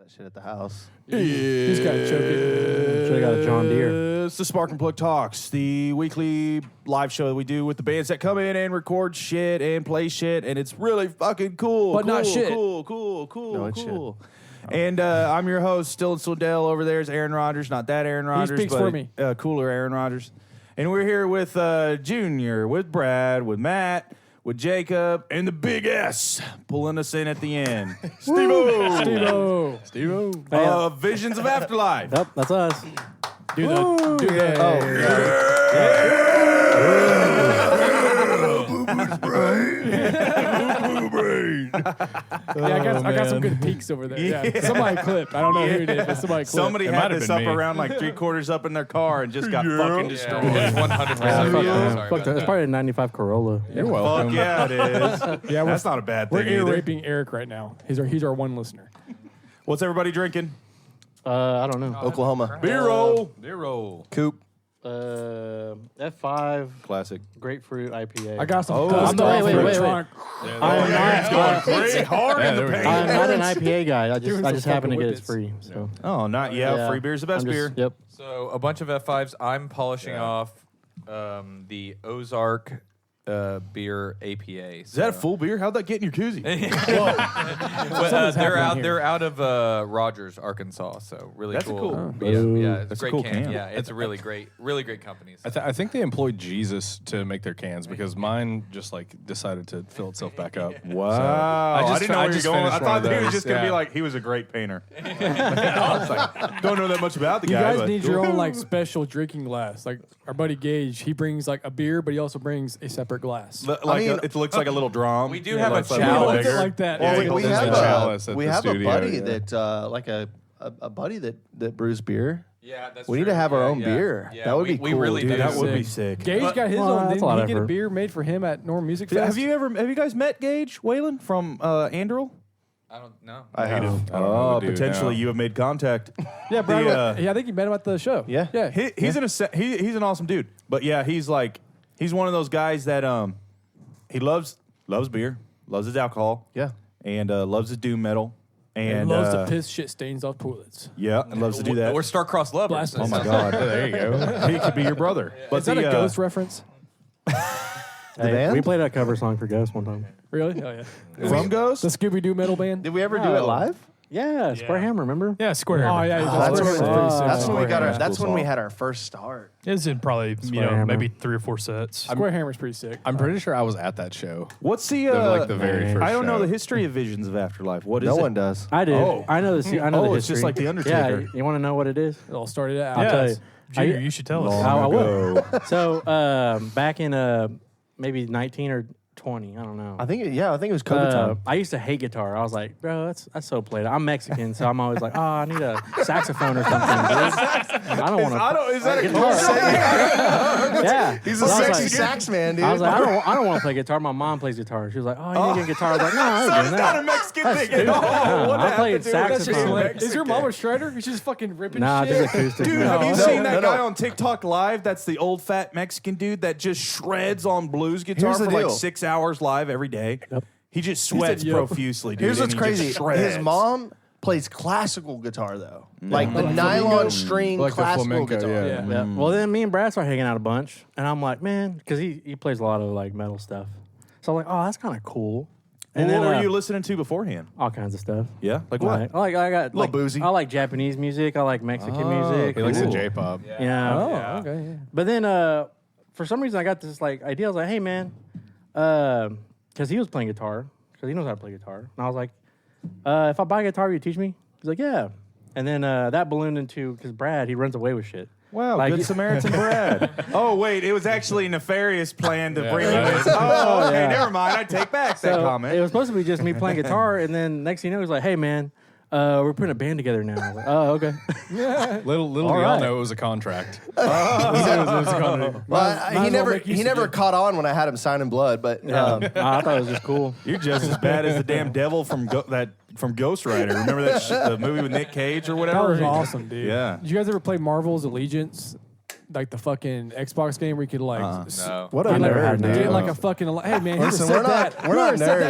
That shit at the house. He's got to choke it. Should have got a John Deere. It's the Spark and Plug Talks, the weekly live show that we do with the bands that come in and record shit and play shit, and it's really fucking cool. But not shit. Cool. No, it's And I'm your host, still in Swindell. Over there is Aaron Rodgers, not that Aaron Rodgers, speaks but for me. Cooler Aaron Rodgers. And we're here with Junior, with Brad, with Matt, with Jacob, and the Big S pulling us in at the end. Steve-O. Visions of Afterlife. Yep, that's us. Do that. I got some good peaks over there. Yeah. Somebody clipped. I don't know who did, but somebody clipped. Somebody had this up around like 3/4 up in their car and just got fucking destroyed. It's 100%. Fuck that. It's probably a 95 Corolla. You're welcome. Fuck yeah, it is. Yeah, that's not a bad We're thing ear either. raping Eric right now. He's our one listener. What's everybody drinking? I don't know. Oklahoma. Beer roll. Beer roll. Coop. F5 Classic. grapefruit IPA. I got some. Oh, dust wait, off wait, the wait. trunk. It's going great hard in the paint. I'm not an IPA guy. I Doing just some happen to fucking get it free. So. Oh, not free beer's the best beer. Yep. So a bunch of F5s. I'm polishing off the Ozark beer APA. Is that a full beer? How'd that get in your koozie? They're out of Rogers, Arkansas. So really That's a cool. cool- Yeah, it's That's a a great cool can. can. Yeah, it's a really great company. So. I think they employed Jesus to make their cans because mine just like decided to fill itself back up. Wow. So, I didn't know where you were going. I finished one thought of he was those. just going to be Yeah. like, he was a great painter. I was like, don't know that much about the You guy. guys but need your own like special drinking glass. Like our buddy Gage, he brings like a beer, but he also brings a separate glass. It looks like a little drum. We do have a like He challenge. holds it bigger. like that. Well, Yeah, we There's have a chalice at we the have studio, a buddy yeah. that like a buddy that brews beer. Yeah, that's We need true. to have our Yeah, own yeah. beer. Yeah, That would be we cool, really Dude, do. that would be sick. Gage got his Well, own. that's a lot Didn't of he get a effort. beer made for him at Norm Music Fest? Have you guys met Gage Whalen from Andrew? I don't know. I have. I don't know Oh, the dude potentially now. you have made contact. Yeah, Brad. The, I think you met him at the show. Yeah. Yeah. He's an awesome dude. But yeah, he's one of those guys that he loves beer, loves his alcohol, Yeah. and loves his doom metal, And and loves to piss shit stains off toilets. Yeah, and loves to do that. Or star-crossed lovers. Blast Oh my us. God, There you go. he could be your brother. But Is that a Ghost reference? Hey, band? we played a cover song for Ghost one time. Really? Oh yeah. from Ghost? The Scooby Doo metal band. Did we ever do it live? Yeah, Square Hammer, remember? Yeah, Square Oh Hammer. yeah. That's Square when, Hammer's pretty sick. that's when we got our. Hammer's That's cool when we song. had our first start. It's in probably Square Hammer. maybe 3 or 4 sets. Square Hammer's pretty sick. I'm pretty sure I was at that show. What's the Like the very first I don't know show. the history of Visions of Afterlife. What is No it? one does. I do. Oh. I know the. I know the Oh, history. it's just like The Undertaker. Yeah, you want to know what it is? It all started out. I'll tell you. Junior, you should tell us. I will. So back in maybe 19 or 20, I don't know. I think it was COVID time. I used to hate guitar. I was like, bro, that's so played. I'm Mexican, so I'm always like, oh, I need a saxophone or something. Dude. I don't want to. Is that a Guitar. Yeah, He's So a I was sexy like- sax man, dude. I was like, I don't want to play guitar. My mom plays guitar. She was like, oh, you need to get a guitar. I was like, no, I ain't doing not a that. Mexican thing at all. What I happened played to it? That's just saxophone. like, is your mom a shredder? She's just fucking ripping Nah, shit. just acoustic. Dude, man. have you No, seen that no, guy no. on TikTok Live? That's the old fat Mexican dude that just shreds on blues guitar Here's the for like deal. 6 hours live every day. Yep. He just sweats yep. profusely, dude. Here's and what's he crazy. just shreds. His mom plays classical guitar though, like the nylon string Like the classical flamenco, guitar. yeah. Yeah. Well, then me and Brad started hanging out a bunch, and I'm like, man, because he plays a lot of like metal stuff. So I'm like, oh, that's kind of cool. And Well, then what were you listening to beforehand? all kinds of stuff. Yeah, like what? I got like boozy. I like Japanese music. I like Mexican music. He likes the Ooh. J-pop. Yeah. Oh, okay. Yeah. But then for some reason I got this like idea. I was like, hey man, because he was playing guitar, because he knows how to play guitar, and I was like, if I buy a guitar, will you teach me? He's like, yeah. And then that ballooned into because Brad he runs away with shit. Wow, Like- good Samaritan Brad. Oh, wait, it was actually a nefarious plan to bring him right. in. Oh, okay, Yeah. never mind. I take back that So comment. it was supposed to be just me playing guitar, and then next thing you know, he's like, hey man, we're putting a band together now. I was like, oh okay. Little do All y'all right. know it was a contract. Well, he never caught on when I had him signing blood, but I thought it was just cool. You're just as bad as the damn devil from Ghost Rider. Remember that the movie with Nick Cage or whatever? That was awesome, dude. Yeah. Did you guys ever play Marvel's Allegiance? like the fucking Xbox game where you could like No. What a get, like, nerd, get dude. like a fucking hey man, Listen, we're we're not that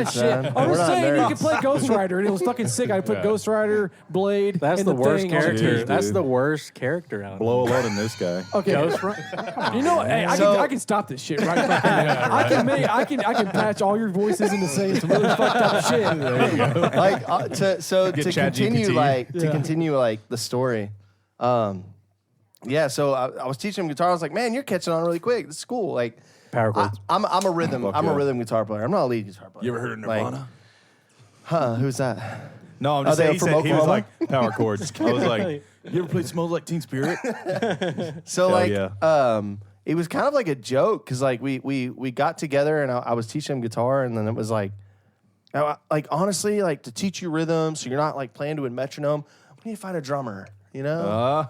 nerds, shit. man. I'm We're just not saying you nerds. could play Ghost Rider and it was fucking sick. I put Ghost Rider, Blade. That's and the worst thing. character. Dude. That's the worst character out. Blow a load in this guy. Okay, you know, hey, I can stop this shit right fucking now. I can patch all your voices into saying some really fucked up shit. Like to continue ChatGPT. to continue like the story. Yeah, so I was teaching him guitar. I was like, man, you're catching on really quick. This is cool. Like, Power chords. I'm a rhythm. I'm a yeah. rhythm guitar player. I'm not a lead guitar player. You ever heard of Nirvana? Who's that? No, I'm Are just they saying. from He was Oklahoma? like power chords. I was like, you ever played "Smells Like Teen Spirit"? So Hell like, yeah. it was kind of like a joke because like we got together and I was teaching him guitar and then it was like honestly like to teach you rhythm so you're not like playing to a metronome. We need to find a drummer. You know.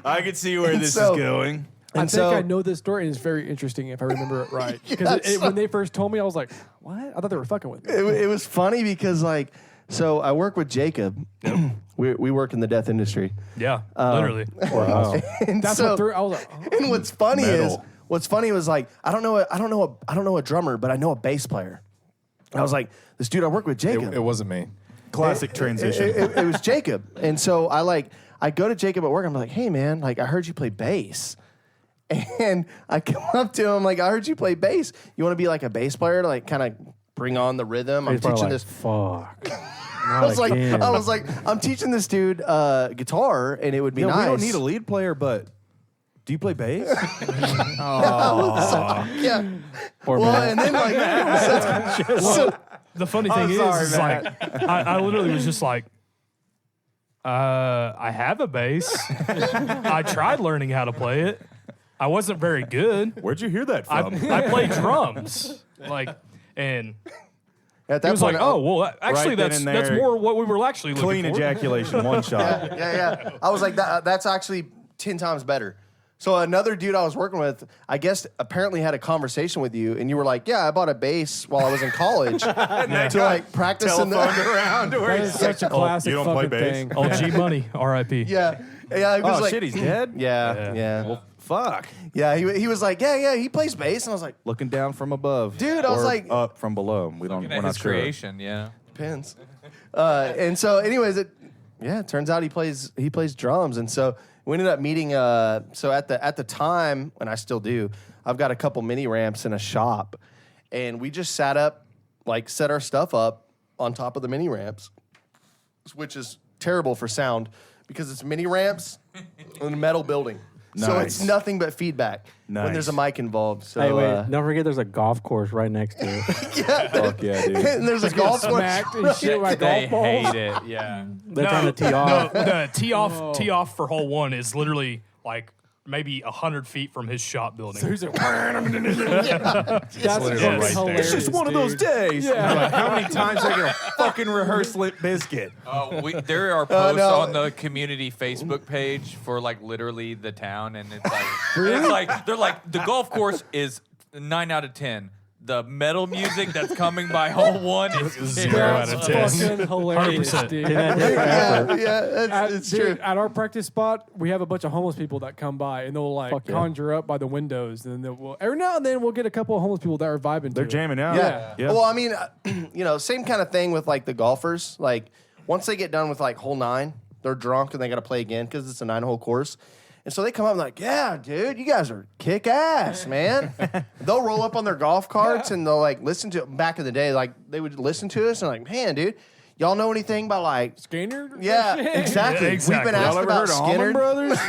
I can see where this so- is going. I And think so- I know this story, and it's very interesting if I remember it right. Because Yes. when they first told me, I was like, "What?" I thought they were fucking with me. It was funny because like so I work with Jacob. we work in the death industry. Yeah, literally. Wow. And That's so, what threw. I was like, oh. and what's funny Metal. was like I don't know a drummer, but I know a bass player. I was like, this dude I work with, Jacob. It wasn't me. Classic transition. It was Jacob. And so I go to Jacob at work. I'm like, hey man, like I heard you play bass. And I come up to him like, I heard you play bass. You want to be like a bass player to like kind of bring on the rhythm? I'm He's probably teaching like, this. Fuck. I was like, I'm teaching this dude guitar, and it would be Yeah, nice. we don't need a lead player, but do you play bass? Yeah. Poor Well, man. and then like, so, The funny thing is like, I literally was just like, I have a bass. I tried learning how to play it. I wasn't very good. Where'd you hear that from? I play drums. And at that he was point, like, oh, well, actually, Right then that's and that's there, more what we were actually looking Clean for. ejaculation, one shot. yeah. I was like, that's actually 10 times better. So another dude I was working with, I guess, apparently had a conversation with you, and you were like, "Yeah, I bought a bass while I was in college to like practice in the." around to where That is such a classic you don't play fucking bass? thing. Oh, G Money, R.I.P. Yeah. He was Oh like, shit, he's dead. Yeah. Fuck. Yeah. He was like, yeah, he plays bass, and I was like, Looking down from above, Dude, I was Or like- up from below. We're Looking at not his sure. creation, yeah. depends. And so, anyways, it turns out he plays drums, and so we ended up meeting. So at the time, and I still do, I've got a couple mini ramps in a shop, and we just set our stuff up on top of the mini ramps, which is terrible for sound because it's mini ramps in a metal building. So it's Nice. nothing but feedback when there's a Nice. mic involved. So, Hey, wait, don't forget there's a golf course right next to it. Fuck yeah, dude. and there's a golf course. Smacked and shit like They golf balls. hate it, yeah. They're trying to tee off. No, the tee off for hole one is literally like maybe 100 feet from his shop building. He's like, that's literally fucking right there. hilarious. It's just one of those dude. days. Like, how many times are they gonna fucking rehearse Limp Bizkit? There are posts no. on the community Facebook page for like literally the town, and it's like they're like the golf course is 9 out of 10. The metal music that's coming by hole one is 0 out of 10. Fucking hilarious, 100%. dude. It's Dude, true. at our practice spot, we have a bunch of homeless people that come by and they'll like Fuck yeah. conjure up by the windows, and then every now and then we'll get a couple of homeless people that are vibing. They're to jamming out. Yeah. Well, I mean, same kind of thing with like the golfers. Like once they get done with like hole 9, they're drunk and they got to play again because it's a 9-hole course. And so they come up and like, yeah, dude, you guys are kick ass, man. They'll roll up on their golf carts and they'll like listen to back in the day, like they would listen to us and like, man, dude, y'all know anything about like Skinner. yeah, exactly. Yeah, exactly. We've been asked Y'all ever about heard of Allman Skinner. Brothers?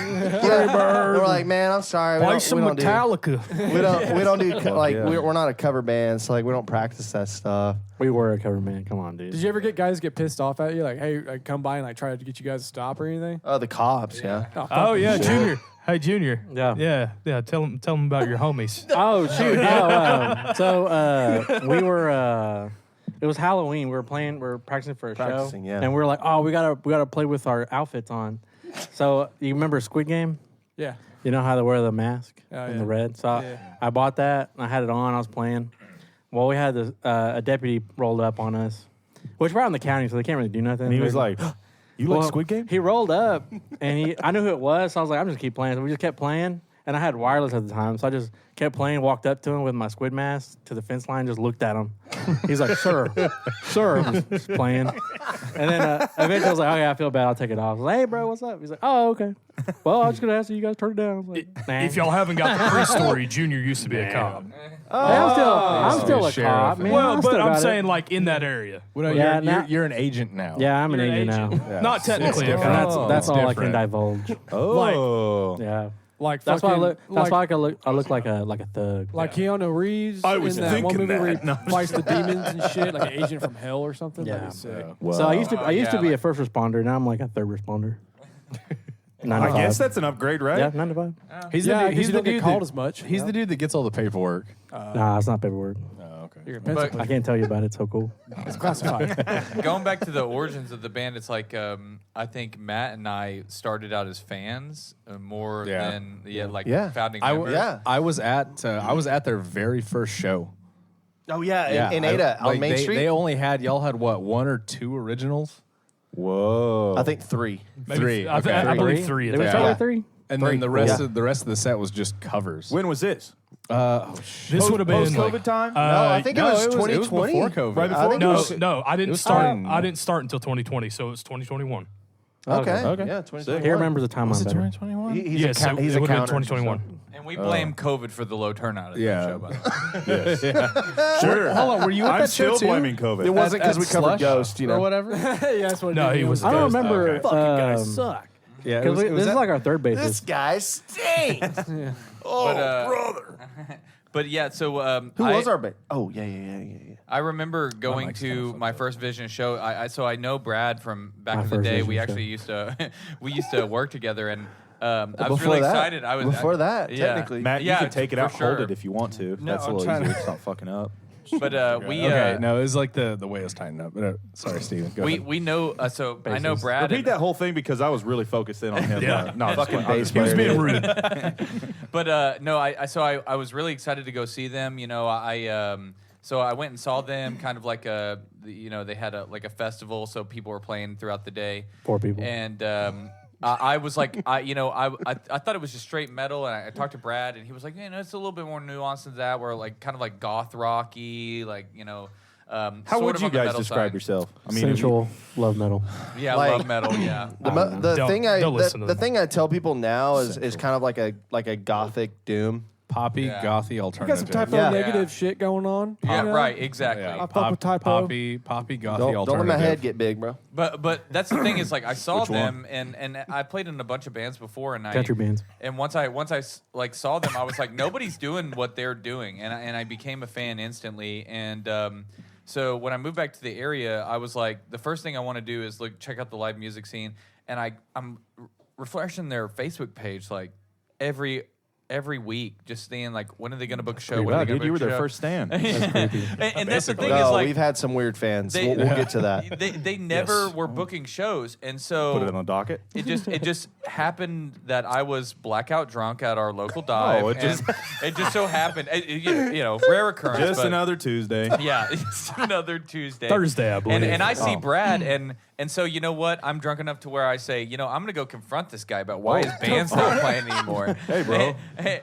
Yeah. We're like, man, I'm sorry. Play We some don't do Metallica. we don't do like yeah. we're not a cover band, so like we don't practice that stuff. We were a cover man. Come on, dude. Did you ever get guys get pissed off at you? Like, hey, like, come by and like try to get you guys to stop or anything? Oh, the cops, yeah. Oh yeah, Junior. Hey, Junior. Yeah. Yeah. Tell him about your homies. Oh shoot! No. So we were. It was Halloween. We were practicing for a Practicing, show, yeah. and we were like, "Oh, we gotta play with our outfits on." So you remember Squid Game? Yeah. You know how they wear the mask Oh, and yeah. the red. So Yeah. I bought that. And I had it on. I was playing. Well, we had this, a deputy rolled up on us, which we're out in the county, so they can't really do nothing. And he was like, You like Squid Game? He rolled up, and I knew who it was, so I was like, I'm just keep playing. So we just kept playing, and I had wireless at the time, so I just kept playing, walked up to him with my squid mask to the fence line, just looked at him. He's like, sir, just playing. And then eventually I was like, okay, I feel bad, I'll take it off. I was like, hey, bro, what's up? He's like, oh, okay. Well, I was just going to ask you guys turn it down. I was like, nah. If y'all haven't got the pre-story, Junior used to be a cop. I'm still a sheriff. cop, man. Well, I but still I'm got it. saying like in that area. Well, no, Yeah, you're, now- you're an agent now. Yeah, I'm an agent now. Not technically a And cop. that's all I can different. divulge. Oh. Yeah. Like That's why I fucking- look. That's like, why I look like a thug. Like Keanu Reeves I was in that one thinking movie where he that. No. fights the demons and shit, like an agent from hell or something. Yeah. That'd be sick. Well, So I used to yeah, be a like- first responder. Now I'm like a third responder. 9 to I guess 5. that's an upgrade, right? Yeah, 9 to 5. He's Yeah, the, because he's you the don't get dude called that, as much. He's the dude that gets all the paperwork. Nah, it's not paperwork. Oh, okay. You're a I can't tell you about it. It's so cool. It's classified. Going back to the origins of the band, it's like I think Matt and I started out as fans more Yeah. than like Yeah. founding I, members. Yeah. I was at their very first show. Oh yeah, in Ada on Main Street. They only had y'all had what, 1 or 2 originals? Whoa. I think 3. Maybe 3. I, Okay. I believe 3. Did we At start that with 3? And then the rest Yeah. of the set was just covers. When was this? This would have been Post-COVID like, time? No, I think no, it was it was 2020. before COVID. Right I before? think it no, was, no. I didn't was start. starting- I didn't start until 2020, so it's 2021. Okay. Okay. Yeah, 2021. He remembers the timeline Was it better. 2021? He's Yes, a, he's it a would have been counter. 2021. And we blame COVID for the low turnout at Yeah. the show, by the way. Sure. Hold on, were you at I'm that show still too? blaming COVID. It wasn't because we covered Slush Ghost, you know. or whatever. Yeah, that's what. No, it he is. was. I don't Ghost. remember. Okay. Fucking guys suck. Yeah, Because this is like our third This basis. guy stinks. Brother. But yeah, so Who was our band? Oh yeah. I remember going to my first Vision show. So I know Brad from back My in the first day. Vision We show. actually used to work together, and I was Before really that. excited. I was Before that, yeah. technically. Matt, you Yeah, can take it for out, hold sure. it if you want to. No, That's a I'm little trying easier. to- It's not fucking up. But we Okay, no, it was like the way it was tightened up. But, sorry, Steven. Go ahead. we know. So I know Brad. Repeat that whole thing because I was really focused in on him. Yeah. No, Fucking I was bass He was player. being rude. But no, I was really excited to go see them. You know, so I went and saw them, kind of like they had a festival, so people were playing throughout the day. 4 people. And I was like, I thought it was just straight metal, and I talked to Brad, and he was like, it's a little bit more nuanced than that. We're like kind of like goth rocky, like How sort would of you on the guys metal describe side. yourself? I mean, Sensual love metal. Yeah, Like- love metal. Yeah. The Don't- thing don't listen to the them. thing I tell people now is kind of like a gothic doom. Poppy, Yeah. gothy, You alternative. got some typo Yeah. negative shit going on. Yeah, you know? right, exactly. Yeah, I fuck with typo. Poppy, gothy, Don't let alternative. my head get big, bro. But that's the thing is like I saw Which one? them and I played in a bunch of bands before and Country bands. and once I like saw them I was like nobody's doing what they're doing and I became a fan instantly and so when I moved back to the area I was like the first thing I want to do is check out the live music scene and I'm refreshing their Facebook page like every week, just seeing like when are they going to book a show? When are wow, they gonna dude, you were book a their show? first stand. and that's the thing No, is like we've had some weird fans. they- We'll get to that. they never were booking shows, and so Put it on the docket. it just happened that I was blackout drunk at our local dive. Oh, it and it just so happened, rare occurrence. Just but another Tuesday. yeah, it's another Tuesday. Thursday, I believe. And I see Oh. Brad, and so you know what? I'm drunk enough to where I say, I'm going to go confront this guy about why his band's not playing anymore. Hey, bro.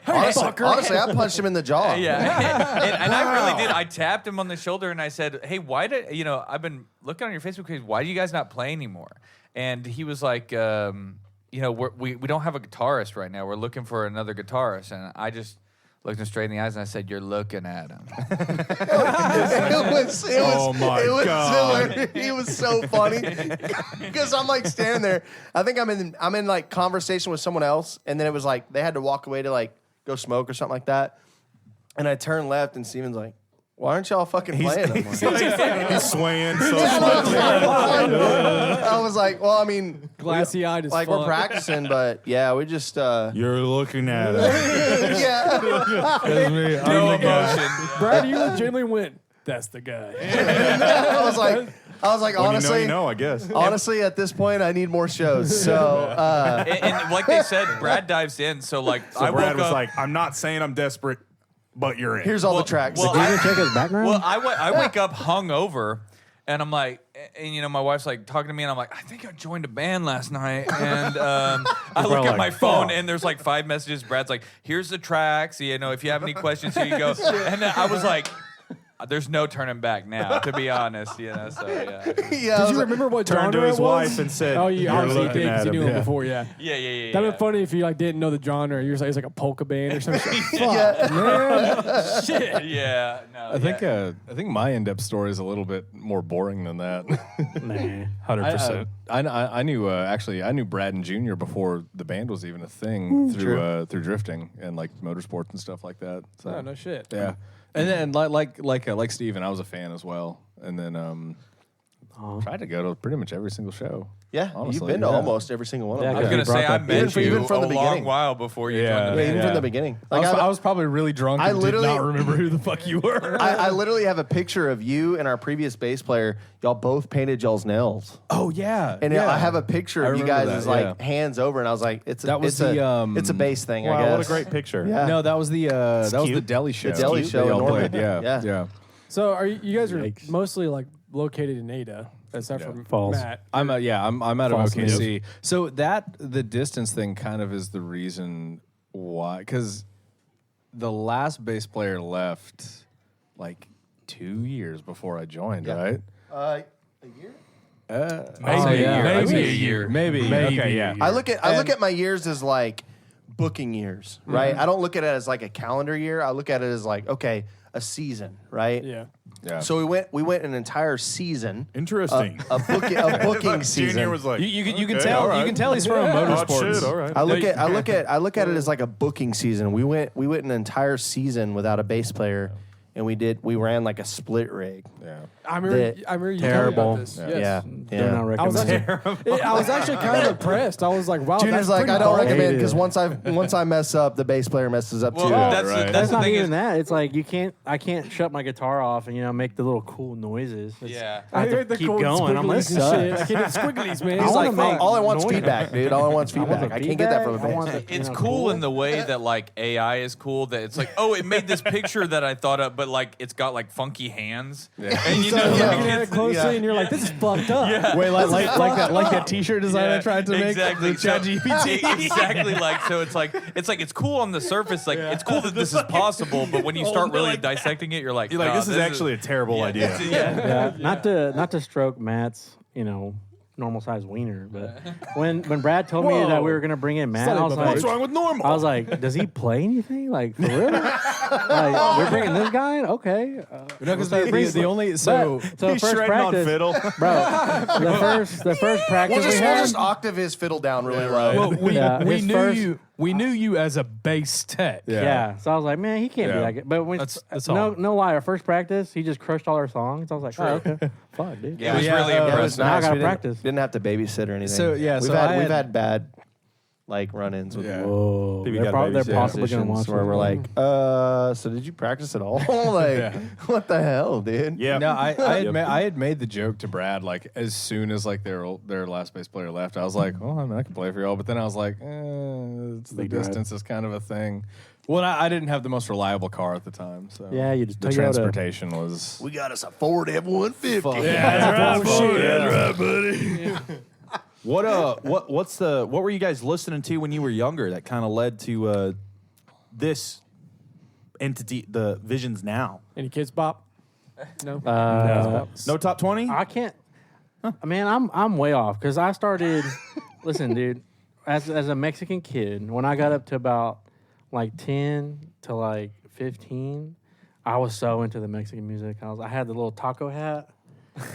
Honestly, I punched him in the jaw. Yeah, and I really did. I tapped him on the shoulder and I said, "Hey, why did I've been looking on your Facebook page. Why do you guys not play anymore?" And he was like, "We don't have a guitarist right now. We're looking for another guitarist." And I just looked him straight in the eyes and I said, "You're looking at him." Oh my God. similar. He was so funny because I'm like standing there. I think I'm in like conversation with someone else, and then it was like they had to walk away to like go smoke or something like that. And I turned left, and Steven's like, "Why aren't y'all fucking playing?" I'm like, He's swaying so I was like, "Well, I mean, Glassy eyed as like fuck. we're practicing, but yeah, we just You're looking at him. yeah." No emotion. Brad, you legitimately went, that's the guy. I was like, When honestly, you know, I guess. honestly, at this point, I need more shows. So. And like they said, Brad dives in. So like So I Brad woke was up, like, I'm not saying I'm desperate, but you're in. Here's all the tracks. well, Did you even check his background? Well, I wake up hungover, And I'm like, and you know, my wife's like talking to me, and I'm like, I think I joined a band last night. And I look at my phone, and there's like 5 messages. Brad's like, here's the tracks. You know, if you have any questions, here you go. And then I was like, there's no turning back now, to be honest. You know, so yeah. Did you remember what Turned genre to his it was? wife and said, "Oh, you "You're obviously looking did at because you him." knew him Yeah. before." Yeah. Yeah. That'd be funny if you like didn't know the genre. You're just like it's like a polka band or something. Fuck, man. Shit. Yeah, no. I think my in-depth story is a little bit more boring than that. Nah. 100%. I knew I knew Brad and Junior before the band was even a thing through drifting and like motorsports and stuff like that. So Oh, no shit. yeah, and then like Steven, I was a fan as well, and then tried to go to pretty much every single show. Yeah, honestly, you've been to almost every single one of Yeah, them. I was Yeah. gonna say I met you even from the a long beginning. while before you Yeah. joined the Yeah, band. even from the beginning. I Like was probably really drunk. I and literally- did not remember who the fuck you were. I literally have a picture of you and our previous bass player. Y'all both painted y'all's nails, oh yeah, and yeah. I have a picture I of you remember guys that, as like yeah. hands over, and I was like, it's a, That was it's the, a it's a bass thing. I Wow, guess. what a great picture. Yeah. No, that was the cute. deli show. The deli that show in y'all Norman. played. Yeah, Yeah. So are you guys are Yikes. mostly like located in Ada, except for Falls. Matt. I'm out of False OKC. So the distance thing kind of is the reason why, because the last bass player left like 2 years before I joined, right? A year. Maybe, yeah. maybe Maybe a year. Maybe. Okay, yeah. I look at my years as like booking years, right? I don't look at it as like a calendar year. I look at it as like, okay, a season, right? Yeah. Yeah. So we went an entire season, Interesting. a booking season. Junior was like, you can okay, tell all right. you can tell he's from Oh, motorsports. shit, all right. I look at it as like a booking season. We went an entire season without a bass player, and we ran like a split rig. Yeah. I remember you told me Terrible. about this. Yeah. Yes. Yeah, Do not I was recommend. actually, I was actually kind of impressed. I was like, wow, Junior's that's like, pretty I don't dark. recommend because once I mess up, the bass player messes up Well, too. that's right. the, That's the not thing even is, that. It's like I can't shut my guitar off and make the little cool noises. yeah. I have heard to the keep cool going. I'm gonna squigglies and shit. I suck. can't do squigglies, man. I He's wanna like, make all I want's noise. feedback, dude. All I want's I want feedback. the I can't get that from a feedback. I want band. the- It's know, cool in the way that like AI is cool. That it's like, oh, it made this picture that I thought of, but like it's got like funky hands. And you So know, you're like, looking at it it's- closely, and you're like, this is fucked up. Yeah. Wait, like that T-shirt design I tried to make. Exactly. The ChatGPT. Exactly. Like so, it's cool on the surface. Like it's cool that this is possible, but when you start really dissecting it, you're like, You're like, "Oh, this is actually a terrible idea. Yeah. Yeah, not to stroke Matt's, normal sized wiener, but when Brad told me that we were gonna bring in Matt, I was like, What's wrong with normal? I was like, does he play anything? Like for real? Like we're bringing this guy in? Okay. No, because the only so So He's first shredding practice, on fiddle. bro. The first practice We'll we had. just octave his fiddle down really low. Well, we his knew first- we knew you as a bass tech. Yeah. So I was like, man, he can't be Yeah. that good. But when That's no all. no lie, our first practice, he just crushed all our songs. I was like, oh, okay, fuck, dude. Yeah, it was Yeah, really it was It impressive. was Now I nice. gotta We didn't- practice. Didn't have to babysit or anything. So, yeah, we've so had I we've had- had bad like run-ins with Yeah. Whoa, Maybe they're, got they're babysit possibly gonna musicians watch where this. we're like, so did you practice at all? Like, what the hell, dude? Yeah. No, I had made the joke to Brad like as soon as like their last bass player left. I was like, well, I mean, I can play for y'all, but then I was like, it's the Big drive. distance is kind of a thing. Well, I didn't have the most reliable car at the time, so Yeah, you just the Toyota. transportation was. We got us a Ford F-150. What were you guys listening to when you were younger that kind of led to this entity, the Visions Now? Any kids bop? No. No top 20? I can't. Man, I'm way off because I started. Listen, dude, as a Mexican kid, when I got up to about like 10 to like 15, I was so into the Mexican music. I had the little taco hat.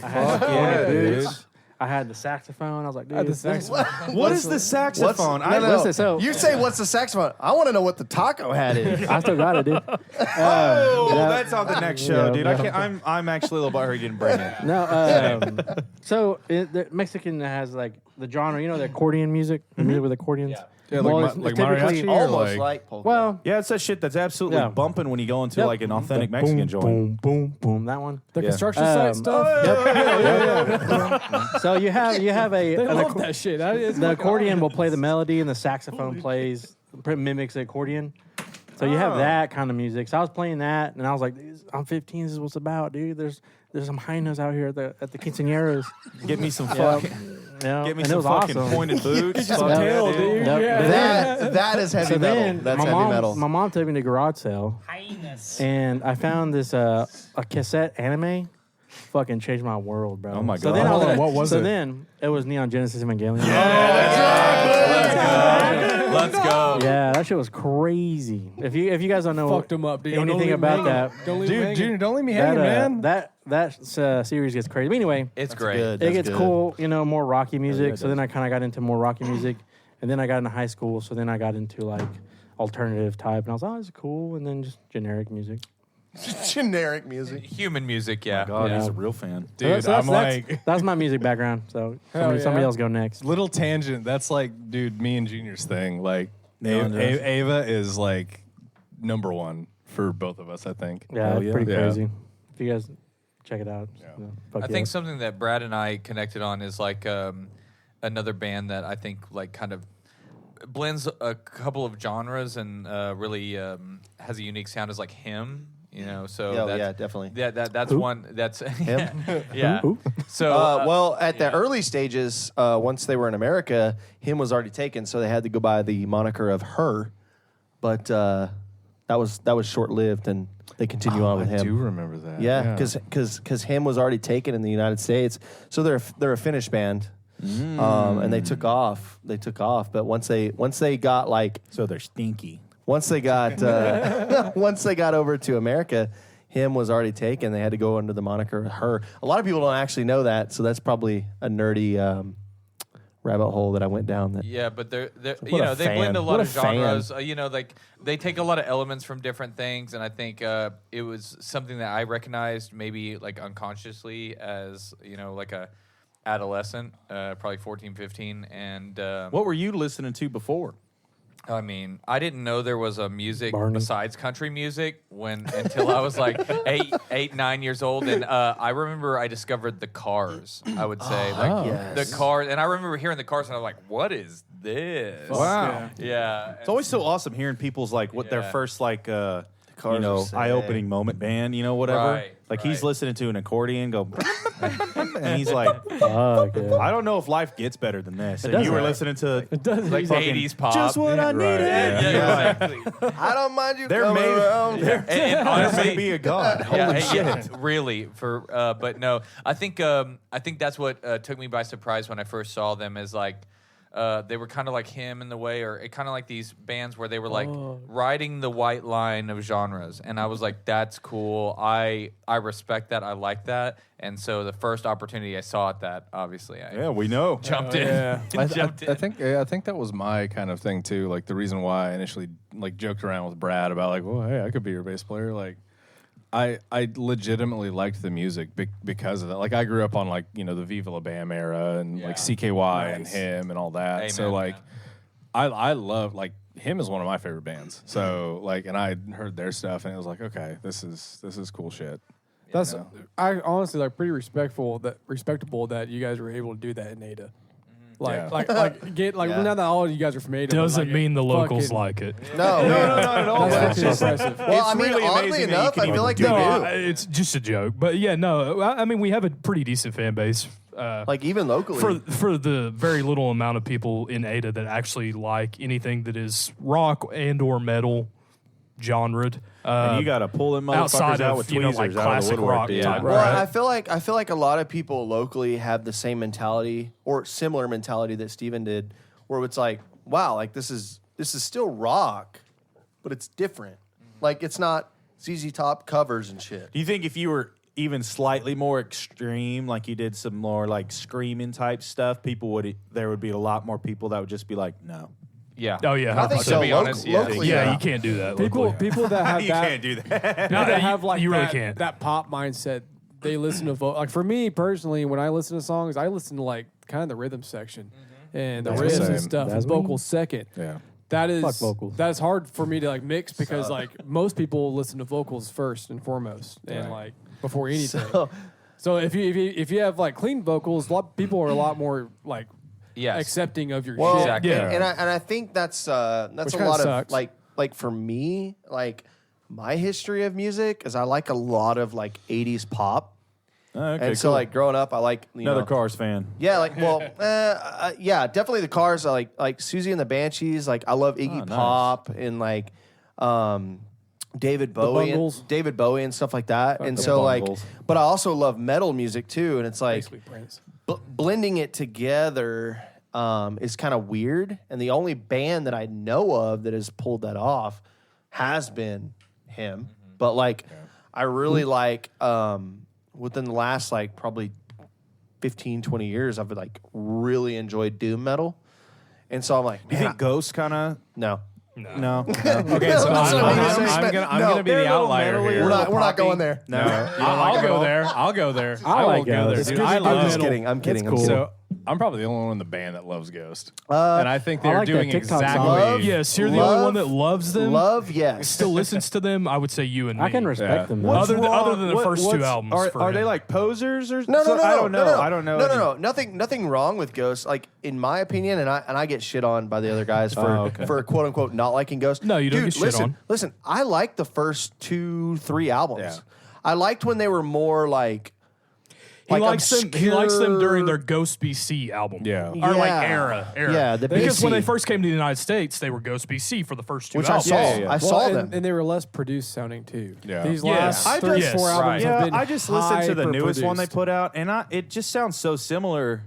I had the yeah, boots. I had the saxophone. I was like, dude, the this is- saxophone. What is the saxophone? No, no, Listen, so- you say what's the saxophone? I want to know what the taco hat is. I still got it, dude. Oh, Yeah. that's on the next show, Yeah, dude. yeah. I'm actually a little butthurt you didn't bring it. No, so the Mexican has like the genre, the accordion music, the music with accordions. Yeah, Well, like, it's like typically- mariachi or Almost like, like polka. Well, Yeah, it's that shit that's absolutely Yeah. bumping when you go into yep. like an authentic The Mexican boom, joint. Boom, boom, boom. That one. The Yeah. construction site stuff. So you have They an love acco- that shit. It's the fucking accordion will awesome. play the melody and the saxophone mimics the accordion. So you have that kind of music. So I was playing that, and I was like, I'm 15. This is what's about, dude. There's some hyenas out here at the quinceañeras. Get me some fucking, get me some fucking pointed boots. Some tail, dude. Yep. Yeah. That is heavy So metal. then That's my heavy mom, metal. my mom took me to garage sale, and I found this a cassette anime. Fucking changed my world, bro. Oh my So God. then I was Hold on, like, what was so it? then it was Neon Genesis Evangelion. Let's go. Yeah, that shit was crazy. If you guys don't know Fucked him up, dude. Don't anything leave him about hanging. that, Don't leave him Dude, hanging. Junior, don't leave me that hanging, man. that series gets crazy. But anyway, It's great. Good. it That's gets good. cool, more rocky music. So then I kind of got into more rocky music, and then I got into high school. So then I got into like alternative type, and I was like, oh, this is cool, and then just generic music. Generic music. Human music, yeah. God, Yeah. he's a real fan. Dude, So I'm that's, like, that's my music background. So Hell somebody yeah. else go next. little tangent. That's like, dude, me and Junior's thing. Like, Neon Genesis. Ava is like number one for both of us, I think. Yeah, Hell it's yeah. pretty Yeah. crazy. If you guys check it out, Yeah. fuck I yeah. think something that Brad and I connected on is like another band that I think like kind of blends a couple of genres and really has a unique sound is like him. So Yeah, that's, yeah, definitely. that's one that's Him? yeah. So Well, at the early stages, once they were in America, him was already taken, so they had to go by the moniker of Her. But that was short lived, and they continue on with I do him. remember that. Yeah, because him was already taken in the United States, so they're a Finnish band, and they took off. But once they got like So they're stinky. once they got once they got over to America, him was already taken. They had to go under the moniker Her. A lot of people don't actually know that, so that's probably a nerdy rabbit hole that I went down. That yeah, but they're What a they fan. blend a lot What a of genres. fan. Like they take a lot of elements from different things, and I think it was something that I recognized maybe like unconsciously as like a adolescent, probably 14, 15, and What were you listening to before? I mean, I didn't know there was a music Barney. besides country music until I was like 8, 9 years old, and I remember I discovered the Cars. I would say yes. the Cars, and I remember hearing the Cars, and I was like, "What is this?" Wow. Yeah, It's always so awesome hearing people's like what their Yeah. first like Cars are sick. eye-opening moment band, whatever. Right, like he's right. listening to an accordion go and he's like, Fuck, yeah. I don't know if life gets better than this. And does you were that. listening to It does. like fucking 80s pop. just what I needed. Yeah, Yeah. exactly. I don't mind you There coming may- around. and There honestly, may be a god. yeah, Holy shit. yeah, really. But no, I think that's what took me by surprise when I first saw them. Is like they were kind of like him in the way, or kind of like these bands where they were like riding the white line of genres, and I was like, that's cool. I respect that. I like that. And so the first opportunity I saw at that, obviously, I Yeah, we know. jumped in. yeah. Jumped in. I think that was my kind of thing too. Like the reason why I initially like joked around with Brad about like, well, hey, I could be your bass player. Like, I legitimately liked the music because of that. Like I grew up on like the Viva La Bam era and like CKY and him and all that. Amen, so like, man. I love like him is one of my favorite bands. So like, and I heard their stuff and it was like, okay, this is cool shit. That's know? I honestly like pretty respectable that you guys were able to do that in Ada. Yeah. Yeah. Now that all you guys are from Ada. but, Doesn't like, mean the locals fucking- like it. No, not at all. That's It's fucking just- impressive. Well, It's I mean, really oddly amazing that you enough, can I feel even like do they No, do. it's just a joke. But yeah, no. I mean, we have a pretty decent fan base. Like even locally. For the very little amount of people in Ada that actually like anything that is rock and or metal genred. And you got to pull them motherfuckers outside out of, with you know, tweezers like out of the classic woodwork. rock dude. type. Well, Right. I feel like a lot of people locally have the same mentality or similar mentality that Steven did, where it's like, wow, like this is still rock, but it's different. Like it's not ZZ Top covers and shit. Do you think if you were even slightly more extreme, like you did some more like screaming type stuff, there would be a lot more people that would just be like, no. Yeah. Oh yeah, I think 100%. so. To be honest, yeah. Locally, Yeah, you can't do that. People locally. that have You that can't do that. people that have like you really that, can't. that pop mindset. They listen to like for me personally, when I listen to songs, I listen to like kind of the rhythm section and the That's the riffs and same. stuff, That's and me. vocals second. Yeah. That is Fuck vocals. That's hard for me to like mix because like most people listen to vocals first and foremost, and like before anything. So if you have like clean vocals, people are a lot more like Yes. accepting of your Well, shit. Exactly. Yeah. and I think that's a Which lot kinda of sucks. like like for me, like my history of music is I like a lot of like 80s pop. Okay, And so, like, growing up, I like, another Cars fan. Yeah, like, well, yeah, definitely the Cars. I like Susie and the Banshees. Like, I love Iggy nice. Pop and, like, David Bowie and stuff like that. And so, Bungles. but I also love metal music, too. And it's like, Basically Prince. blending it together is kind of weird. And the only band that I know of that has pulled that off has been him. But, like, I really like... within the last, like, probably 15, 20 years, I've, like, really enjoyed doom metal. And so I'm like, You think Ghost kind of... no. No. Okay, so I'm gonna be the outlier here. We're not going there. No. I'll go there. I'll go there. I will like go there. Ghost. Dude, I'm love just kidding. I'm kidding. cool. So I'm probably the only one in the band that loves Ghost, and I think they're like that doing TikTok exactly. song. Love- Yes, you're the Love- only one that loves them. Love, yes. Still listens to them. I would say you and me. I can respect them. Though. What's Other wrong? than the first two albums for Are they him. like posers or No, I don't know. I don't know. No. Nothing wrong with Ghost. Like, in my opinion, and I get shit on by the other guys for quote unquote not liking Ghost. No, you don't Dude, get shit on. Listen, I liked the first 2-3 albums. Yeah. I liked when they were more like He likes them obscure- during their Ghost BC album. Yeah. Or like Yeah. era. Yeah, the because when BC. they first came to the United States, they were Ghost BC for the first two Which I albums. saw. Yeah. I saw and, them. and they were less produced sounding too. Yeah. These Yes. last I three, just- 4 albums have Yeah, been I just listened to the newest one they hyper-produced. put out, and it just sounds so similar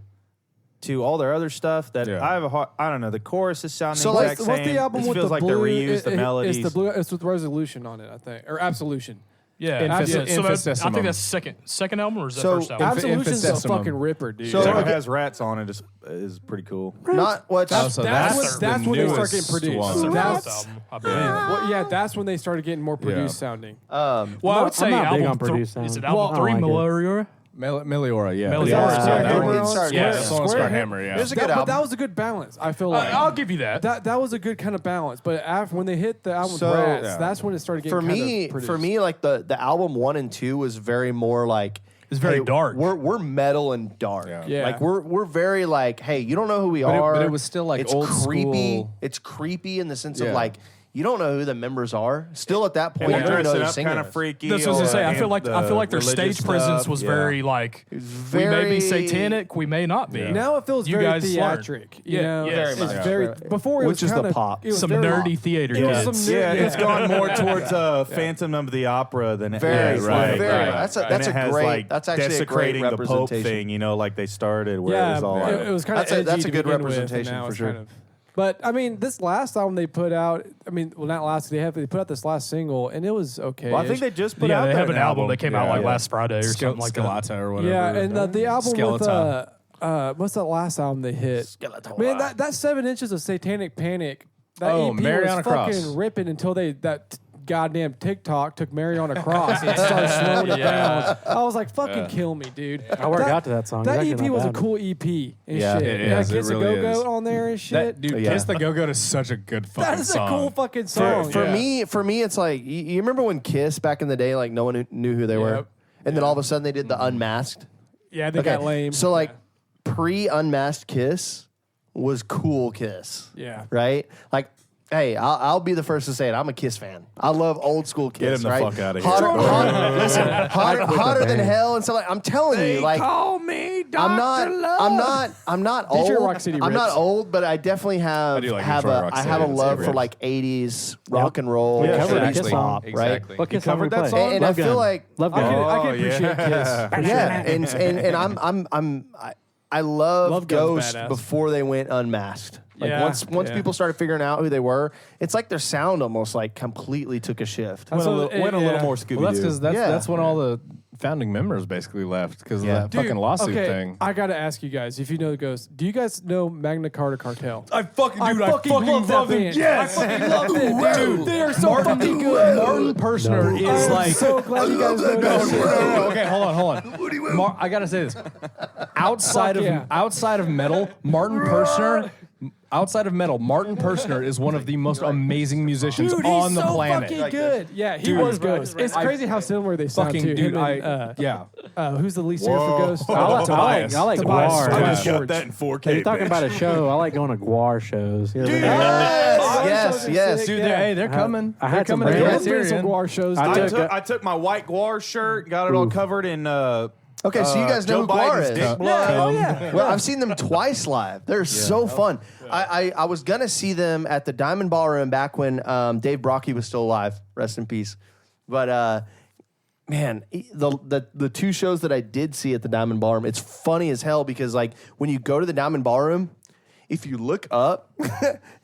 to all their other stuff that Yeah. I have a hard, I don't know. The chorus is sounding So, the like, exact What's same. the album It with feels the like blue? they reused the melodies. It's the blue. It's with Resolution on it, I think, or Absolution. Yeah. Infest- So that's, I Infestimum. think that's second album or is that So, first album? Absolution's a Infestimum. fucking ripper, dude. So- So okay. it has rats on it is pretty cool. Not what's So that's the when they start getting newest produced. one. That's album, I believe. well, yeah, that's when they started getting more produced sounding. Well, I not- would say I'm not big album on produced is it sound. album Well, I 3, like it. Meliora? Meliora, yeah. Meliora. Yeah. Square Yeah. Hammer It on- started- Yeah. That's the one with Square Hammer, yeah. There's a good But album. that was a good balance. I feel like I'll give you that. that was a good kind of balance. But after, when they hit the album So- with Rats, Yeah. that's when it started getting for me, like the album 1 and 2 was very more like It's very dark. We're metal and dark. Yeah. Like we're very like, hey, you don't know who we are. but it was still, like, it's old creepy. school. It's creepy in the sense Yeah. of like you don't know who the members are. Still at that point, And you they're don't know dressing who the up singer kind of is. freaky. That's what I was gonna say. I and feel like their religious stage presence stuff, was yeah. very like we may very- be satanic, we may not be. Now it feels You very guys learn. theatric. You Yeah, know, yes. Very it's much. very before it Which was is the kinda, pop. it was Some very- nerdy theater It was kids. some Yeah, nerd- it's gone more towards Phantom of the Opera than it Very, has, right, like, very. like- That's a and it has, great. like, That's actually a great desecrating the Pope representation. thing, you know, like they started where Yeah, it was all it was kind of That's a to good begin with, and representation now for it's sure. kind of- But I mean, this last album they put out. I mean, well, not last. They put out this last single, and it was okay. Well, I think they just put Yeah, out they have an an album that came out like last Friday or something like that. Skeleta or whatever. yeah, and the album Skeleton. with what's that last album they hit? Skeletor. Man, that 7 inches of Satanic Panic. That Oh, EP Mary was on a fucking Cross. ripping until that goddamn TikTok took Mary on a Cross and started slowing it down. I was like, fucking kill me, dude. I worked out to that song. That It's actually EP not was a bad. cool EP and Yeah, shit. it Yeah, is. It Kiss really the Go-Go is. on there and shit. Dude, Yeah. Kiss the Go-Go is such a good fucking That is song. a cool fucking song. For Yeah. me, it's like you remember when Kiss back in the day, like no one knew who they were, Yep. and then all of a sudden they did the Unmasked. Yeah, they got lame. So like pre-Unmasked Kiss was cool Kiss, yeah. right? Like, hey, I'll be the first to say it. I'm a Kiss fan. I love old school Kiss. Get him the right? fuck outta here. Listen, hotter than hell and stuff. Like, I'm telling you, like Call me I'm not old. Detroit Rock City I'm not rips. old, but I definitely have do like have Detroit a Rock I have a City. love It's for rips. like 80s rock and roll, We covered that 80s Kiss pop, song. right? Exactly. What Kiss covered song we that play? song? And I Love feel Gun. like Love I Gun. can appreciate Kiss. yeah, and I love Love Gun's Ghost badass. before they went unmasked. Like Yeah, once yeah. people started figuring out who they were, it's like their sound almost like completely took a shift. Went a little yeah. more Scooby-Doo. Well, that's because Yeah. that's when all the founding members basically left because Yeah. of that fucking lawsuit okay, thing. I gotta ask you guys if you know the Ghost. Do you guys know Magna Carta Cartel? I fucking I fucking love that band. Yes. I fucking love it, dude. They are so fucking good. Martin Persner is I'm like. so glad you guys know that shit. Okay, hold on. I gotta say this. outside of yeah. outside of metal, Martin Persner. Outside of metal, Martin Persner is one of the most amazing musicians Dude, on he's the so planet. fucking good. Yeah, he was Ghost. It's crazy how similar they sound Fucking too. dude, Him and, yeah. who's the lead singer for Ghost? I like Tobias. Tobias. Guar. I Yeah. just got that in 4K. If you're talking about a show, I like going to Guar shows. You ever been to Yes, yes. Dude, they're coming. I They're had some coming to bands. There's been some Criterion. Guar shows. I dude. took- I took my white Guar shirt, got it all covered in. Okay, so you guys know Joe who Guar Biden's is. dick blood. Oh yeah. Well, I've seen them twice live. They're so fun. I was gonna see them at the Diamond Ballroom back when Dave Brocky was still alive. Rest in peace. But man, the two shows that I did see at the Diamond Ballroom, it's funny as hell because like when you go to the Diamond Ballroom, if you look up,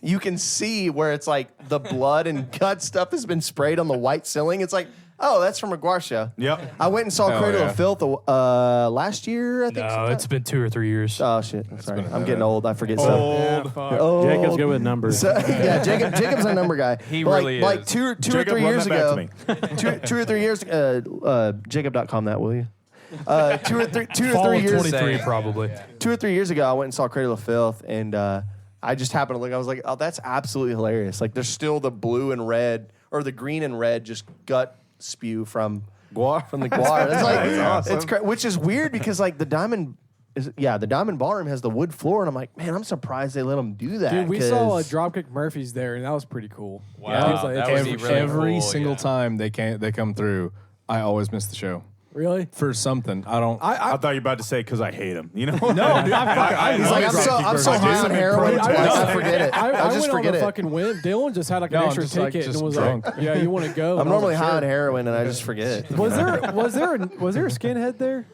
you can see where it's like the blood and gut stuff has been sprayed on the white ceiling. It's like, oh, that's from a Guar show. Yep. I went and saw Hell Cradle yeah. of Filth last year, I think. No, sometime. it's been 2 or 3 years. Oh shit! Sorry, been a I'm getting minute. old. I forget stuff. Yeah, fuck. Oh, Jacob's good with numbers. So, yeah, Jacob's a number guy. He But really like, is. Like two or Jacob, three run years that back ago. to me. two or 3 years. Jacob.com that will you? Two or Fall three of years. 23 probably. 2 or 3 years ago, I went and saw Cradle of Filth, and I just happened to look. I was like, oh, that's absolutely hilarious. Like, there's still the blue and red, or the green and red, just gut spew from Guar. the Guar. It's like That's awesome. it's which is weird because like the Diamond Ballroom has the wood floor, and I'm like, man, I'm surprised they let them do that. Dude, we saw 'cause- Dropkick Murphys there, and that was pretty cool. Wow, Yeah, it was like- that was it's- really Every cool, single yeah. time they come through, I always miss the show Really? for something. I don't. I thought you were about to say because I hate him. You know? no, dude, He's like, I'm so high on heroin, I forget it. I just went forget on a it. fucking whim. Dylan just had like an No, I'm extra just, like, ticket just and was drunk. like, "Yeah, you want to go?" I'm And I was normally like, high "Sure." on heroin, and I just forget. Was there a skinhead there?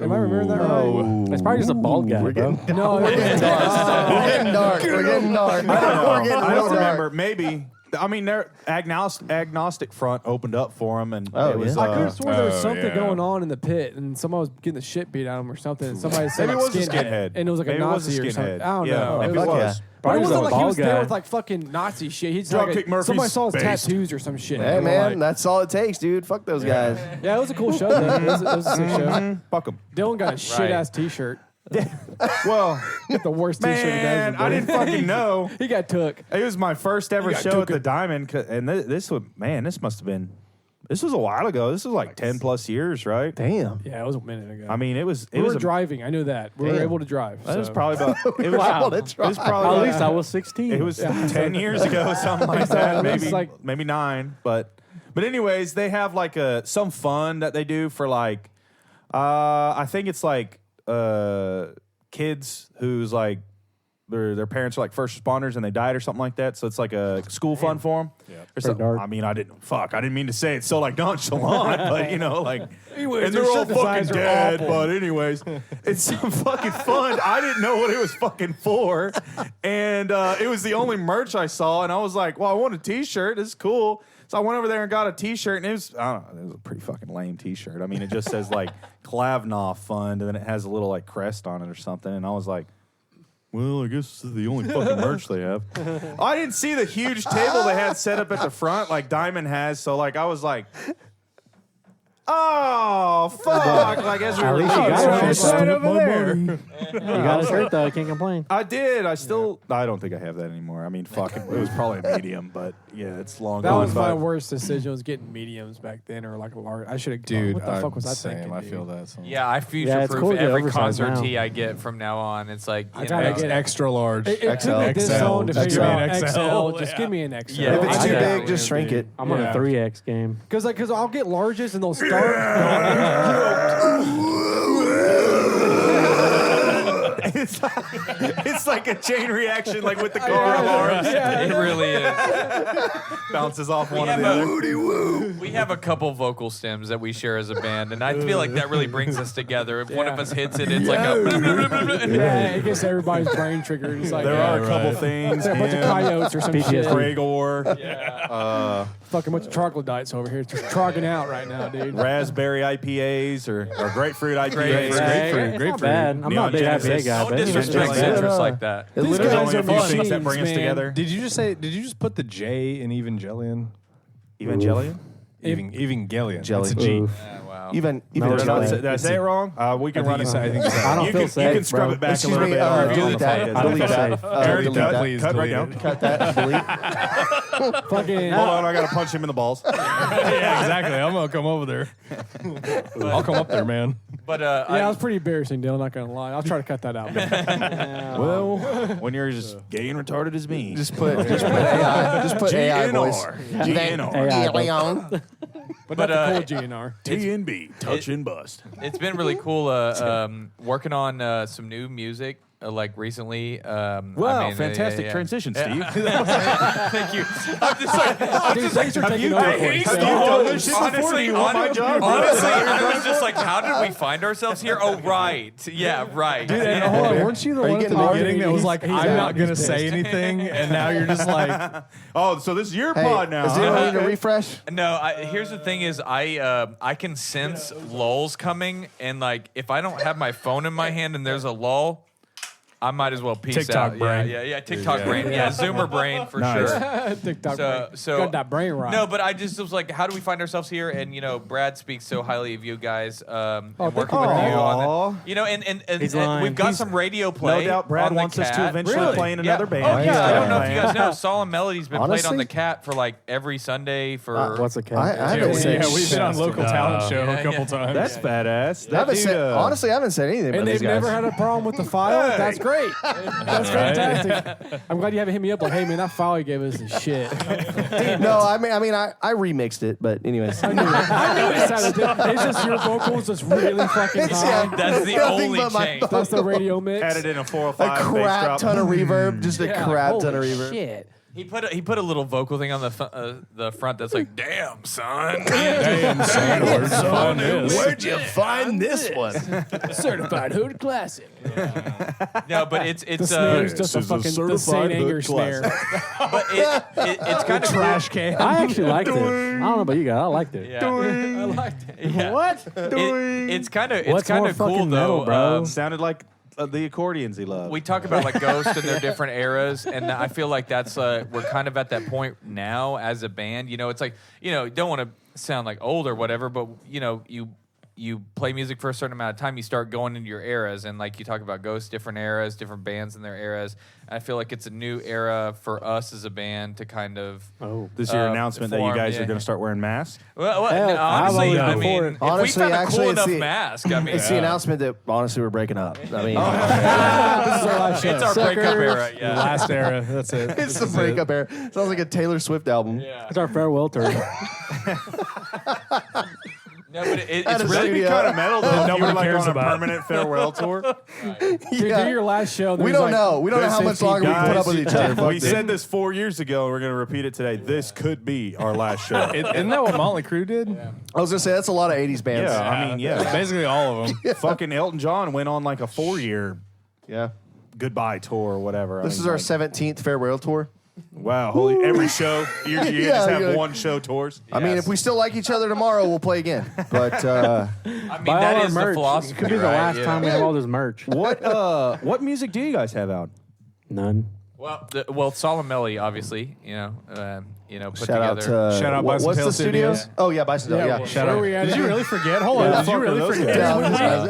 Am I remembering that right? It's probably just a bald guy, bro. No, We're getting dark. We're getting dark. We're getting I real don't dark. remember. Maybe. I mean, their agnostic front opened up for him, and Oh, it was. yeah. I could have sworn there was Oh, something yeah. going on in the pit, and somebody was getting the shit beat out of him or something. And somebody said Maybe like, it was a skinhead. and it was like Maybe a it was a Nazi or something. skinhead. I don't Yeah, know. maybe It was it like- was. But it Probably wasn't just a like he was bald there guy. with like fucking Nazi shit. He's Dropkick like Murphys somebody saw his based. tattoos or some shit. Hey And we're man, like- that's all it takes, dude. Fuck those guys. yeah, it was a cool show. Though. It was a sick show. Fuck him. Dylan got a shit ass T-shirt. Well, Got the worst T-shirt man, imaginable. I didn't fucking know. He got took. It was my first ever got show at took the Diamond, and this was this was a while ago. This was like 10 plus years, right? Damn. Yeah, it was a minute ago. I mean, it was. It we was were a, driving. I knew that. We were Damn. able to drive. It was so. probably about. It was, Wow. It It was At probably. least I was 16. It was 10 years ago, something like At that. least Maybe like- maybe 9, but anyways, they have like some fun that they do for like I think it's like kids whose like their parents are like first responders and they died or something like that. So it's like a school fun for them. Yeah. dark. I mean, I didn't mean to say it so like nonchalant, but you know, like, Anyways, and their they're all shit fucking designs are dead. awful. But anyways, it's some fucking fun. I didn't know what it was fucking for, and it was the only merch I saw, and I was like, well, I want a T-shirt. It's cool. So I went over there and got a T-shirt, and it was a pretty fucking lame T-shirt. I mean, it just says like Klavnov Fund, and then it has a little like crest on it or something, and I was like, well, I guess this is the only fucking merch they have. I didn't see the huge table they had set up at the front like Diamond has, so like I was like, oh fuck! Like as we At were least you leaving, got I a was shirt, right though. over there. You got a shirt though. I can't complain. I did. I still. I don't think I have that anymore. I mean, fuck it. It was probably a medium, but yeah, it's long That gone. was my but- worst decision. Was getting mediums back then, or like a large. I should have. Dude, what the fuck was I same. thinking? I dude? feel that. So. Yeah, I it's future-proof cool to get every oversized concert now. tee I get from now on. It's like, I you gotta know, get Extra large. It took me this XL. long to That's figure right. out XL. XL, Just give me an XL. Yeah. If it's I too got big, just shrink it. I'm on a 3X game. Because I'll get larges and they'll start. It's like a chain reaction, like with the car alarms. it really is. Bounces off one of have the a- other. We have a couple vocal stems that we share as a band, and I feel like that really brings us together. If one of us hits it, it's like a. Yeah, it gets everybody's brain triggered. It's like There are a right. couple things. a bunch of coyotes or some shit. PTSD. Gregor, Fucking bunch of troglodytes over here, just trogging out right now, dude. raspberry IPAs or grapefruit IPAs. It's not bad. I'm not a big Neon IPA Genesis. guy, Don't but disrespect Yeah. citrus like that. It These literally- guys There's are only a few things machines, that bring us man. together. Did you just put the J in Evangelion? Evangelion? Evangelion. Jelly. That's a G. Oof. Wow. Even No, Did Jelly. I say it wrong? We can run it. I think you said I don't You feel can, safe, you can scrub bro. it back Excuse a little me, bit. on review delete of the that. podcast. I don't Delete feel that. safe. Eric, Delete cut, that. please Cut right delete now. it. Cut that. Delete. Fucking. Hold on, I gotta punch him in the balls. Yeah, exactly. I'm gonna come over there. I'll come up there, man. But Yeah, it was pretty embarrassing, Dylan. Not gonna lie. I'll try to cut that out. Well, when you're as gay and retarded as me, Just put AI. Just put AI voice. GNR, But not the cool GNR. TNB, touch and bust. it's been really cool working on some new music. Like recently, Wow, fantastic transition, Steve. Thank you. I'm just like, Dude, thanks for taking over. Hey, Steve, done this shit before? Do you want my job? Honestly, I was just like, how did we find ourselves here? Oh, right. Yeah, right. Dude, and hold on, weren't you the one at the getting married? beginning that was like, He's I'm out. not gonna He's say pissed. anything, and now you're just like, Oh, so this is your Hey, pod now. does huh? anyone need a refresh? No, here's the thing: is I can sense lulls coming, and like if I don't have my phone in my hand and there's a lull, I might as well peace TikTok out. brain. Yeah. TikTok brain. Yeah, Zoomer brain for Nice. sure. TikTok So- brain. so- Got that brain right. No, but I just was like, how do we find ourselves here? And Brad speaks so highly of you guys. And working with you on it. And He's we've lying. got some radio No play. doubt Brad on the wants us to Cat. eventually Really? play in Yeah. another band. Oh He's yeah, got I a don't know if band. you guys know. Solemn Melody's been played on Honestly? the Cat for like every Sunday for. What's a cat? I haven't said yeah, we've been on shit. local talent show a couple yeah. times. That's badass. I That haven't dude, said, honestly, I haven't said anything about and these they've guys. never had a problem with the file. That's great. That's fantastic. I'm glad you haven't hit me up like, hey man, that file you gave us is shit. No, I remixed it, but anyways. I knew it sounded. It's just your vocals just really fucking It's, high. That's the nothing only but my change. That's the radio mix. added in a a 405 bass crap drop. ton of reverb, just a Yeah, crap holy ton of reverb. Shit. He put a little vocal thing on the front that's like, "Damn son." Damn, son, where'd you find this? Where'd you find this one? Certified hood classic. No, but it's The snare is just a This is a fucking the certified Saint Anger hood snare. but it's kind of Trash can. I actually liked it. I don't know about you guys. I liked it. Yeah. I liked it. Yeah. What? It's kind of What's more cool fucking though. metal, bro? Sounded like the accordions he loved. We talk about like Ghost and their different eras, and I feel like that's we're kind of at that point now as a band. It's like you don't want to sound like old or whatever, but you play music for a certain amount of time, you start going into your eras, and like you talk about Ghost, different eras, different bands in their eras. I feel like it's a new era for us as a band to kind of. Oh. This is your announcement that you form, guys yeah. are going to start wearing masks? Well, Hell, no, honestly, I've I always mean, before if it. we Honestly, found a actually, cool it's enough the- mask, I mean, It's the announcement that honestly we're breaking up. I mean, This is our last show. it's our breakup era. Yeah. Last era. That's it. it's the breakup era. Sounds like a Taylor Swift album. It's our farewell tour. No, but it's At a really studio. Kind of metal though. If you were Nobody like cares on a about. permanent farewell tour. Dude, do your last show. We there's don't like- know. We don't know how much longer we can put up with each other. Fuck we it. said this 4 years ago, and we're going to repeat it today. This could be our last show. Isn't that what Motley Crue did? I was gonna say that's a lot of '80s bands. Yeah, I mean, yeah. Basically all of them. Fucking Elton John went on like a 4-year Yeah. goodbye tour or whatever. This is our 17th farewell tour. Wow, holy every show. You Yeah, just have yeah. one show tours. I mean, if we still like each other tomorrow, we'll play again. But I mean, Buy all that our is the merch. philosophy. It could be the right? last Yeah. time we have all this merch. What music do you guys have out? None. Well, Solemn Melody, obviously, put shout out together. to Shout out what's Bison the Tail studios? Studios. Oh yeah, Bison Tail. Yeah. Shout out. Did you really forget? Hold on. Yeah, Did you really those forget? Yeah,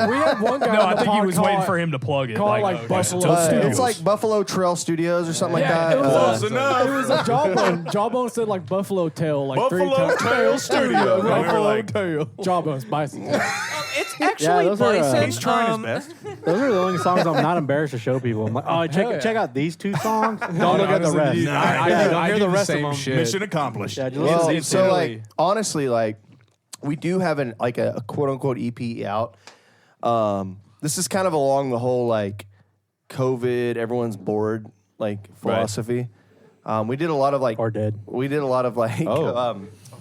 We had one guy. No, on I the think he pod was call waiting it- for him to plug it. call it like Buffalo Tail Studios. It's like Buffalo Trail Studios or something like that. it was Close enough. It was a Jawbone. Jawbone said like Buffalo Tail like Buffalo 3 times. Tail Studio. Buffalo And we were like, Tail. Jawbone's Bison. It's Yeah, actually those are, Bison. he's trying his best. Those are the only songs I'm not embarrassed to show people. I'm like, oh, Hell yeah. check out these 2 songs. Don't look at the rest. I don't hear do the rest same of them. shit. Mission accomplished. Yeah, just Well, listen to so these. like honestly, like we do have a quote unquote EP out. This is kind of along the whole like COVID, everyone's bored like philosophy. We did a lot of like Or dead. we did a lot of like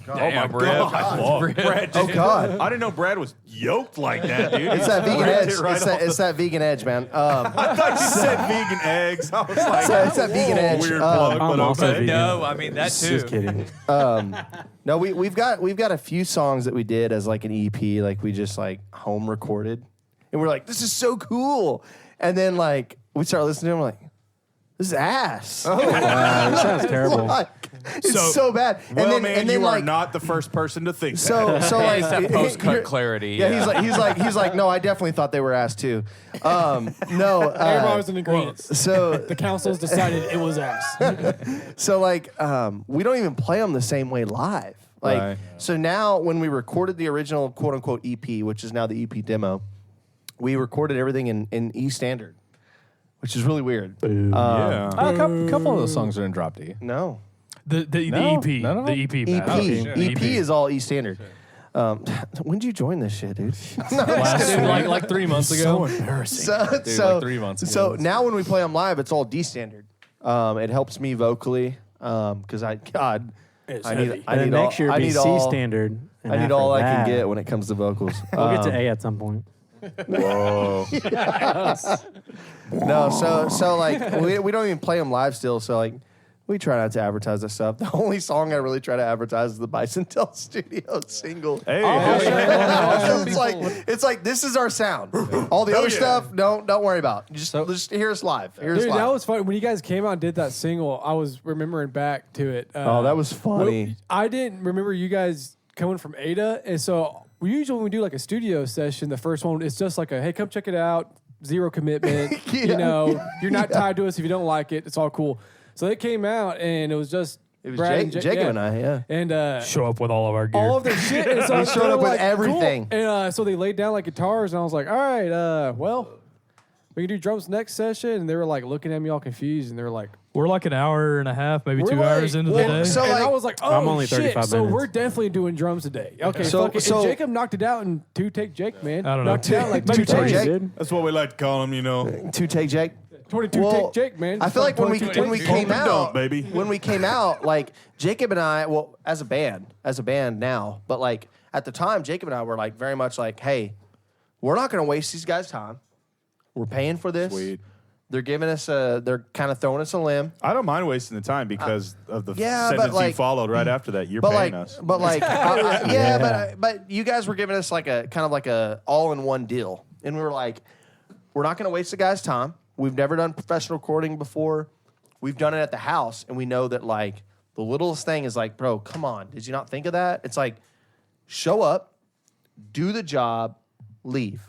Damn, Brad. oh god. I didn't know Brad was yoked like that, dude. It's that vegan Ripped edge. it right It's that, off it's that vegan edge, man. I thought you said vegan eggs. I was like, It's that vegan whoa, edge. weird plug, I'm but also okay. vegan. No, I mean that too. Just kidding. No, we've got a few songs that we did as like an EP, like we just like home recorded, and we're like, this is so cool. And then like we start listening to them, like, This is ass. This sounds terrible. It's so bad. And Well, then, man, and then you are like, not the first person to think that. so like That post-cut you're- clarity. Yeah, he's like, no, I definitely thought they were ass too. No, Everybody was in agreement. so The councils decided it was ass. so like we don't even play them the same way live. Like Right. so now when we recorded the original quote unquote EP, which is now the EP demo, we recorded everything in E standard, which is really weird. Yeah. A couple of those songs are in drop D. No. The No, EP. no. The EP. EP. Matt. EP is all E standard. When did you join this shit, dude? like 3 months ago. So 3 months ago. So now when we play them live, it's all D standard. It helps me vocally because I need And then next year, I it'd be need C all standard. and I need after all I that, can get when it comes to vocals. We'll get to A at some point. Whoa. No, so like we don't even play them live still. So like we try not to advertise that stuff. The only song I really try to advertise is the Bison Tail Studios single. Hey, It's like this is our sound. All the other stuff, don't worry about. Just hear us live. Hear us Dude, live. that was funny. When you guys came out and did that single, I was remembering back to it. Oh, that was funny. I didn't remember you guys coming from Ada. And so we usually, when we do like a studio session, the first one, it's just like a, hey, come check it out. Zero commitment. Yeah. You know, you're not tied to us if you don't like it. It's all cool. So they came out and it was just It was Brad and Jacob and I, yeah. And Show up with all of our gear. all of their shit. And so They showed up with everything. Cool. And so they laid down like guitars, and I was like, all right, well, we can do drums next session. And they were like looking at me all confused, and they were like, We're like an hour and a half, maybe we're 2 like- hours into the well, day. So and I was like, oh, I'm only shit. 35 So minutes. we're definitely doing drums today. Okay, So- fuck it. so- And Jacob knocked it out in 2-take Jake, man. I don't know. Knocked it out like Two 2 take takes. Jake? Dude. That's what we like to call them, you know. 2-take Jake. 22 Well, take Jake, man. I feel like when we 22 when we take came Pump and out, dump, baby. when we came out, like Jacob and I, well, as a band now, but like at the time, Jacob and I were like very much like, hey, we're not going to waste these guys' time. We're paying for this. Sweet. They're giving us they're kind of throwing us a limb. I don't mind wasting the time because of the yeah, but sentence you like- followed right after that. You're But paying like, us. but like, but you guys were giving us like a kind of like a all-in-one deal, and we were like, we're not going to waste the guy's time. We've never done professional recording before. We've done it at the house, and we know that like the littlest thing is like, bro, come on, did you not think of that? It's like, show up, do the job, leave.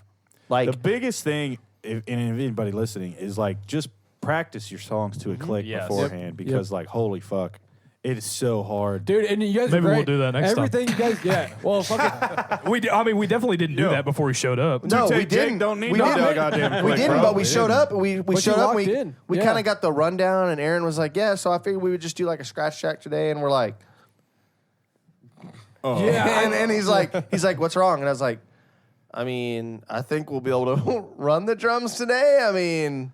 Like The biggest thing, if anybody listening, is like just practice your songs to a click Yes. beforehand because, like, holy fuck, it is so hard. Dude, and you guys Maybe are we'll great. do that next time. Everything you guys, yeah. Well, fuck it. I mean, we definitely didn't do Yeah. that before we showed up. no, Two-take we didn't. Jake don't need we no didn't. goddamn We click, didn't, bro. but we showed up. We But showed you up. locked We in. we Yeah. kind of got the rundown, and Aaron was like, "Yeah." So I figured we would just do like a scratch track today, and we're like, Yeah. and he's like, "What's wrong?" And I was like, "I mean, I think we'll be able to run the drums today. I mean,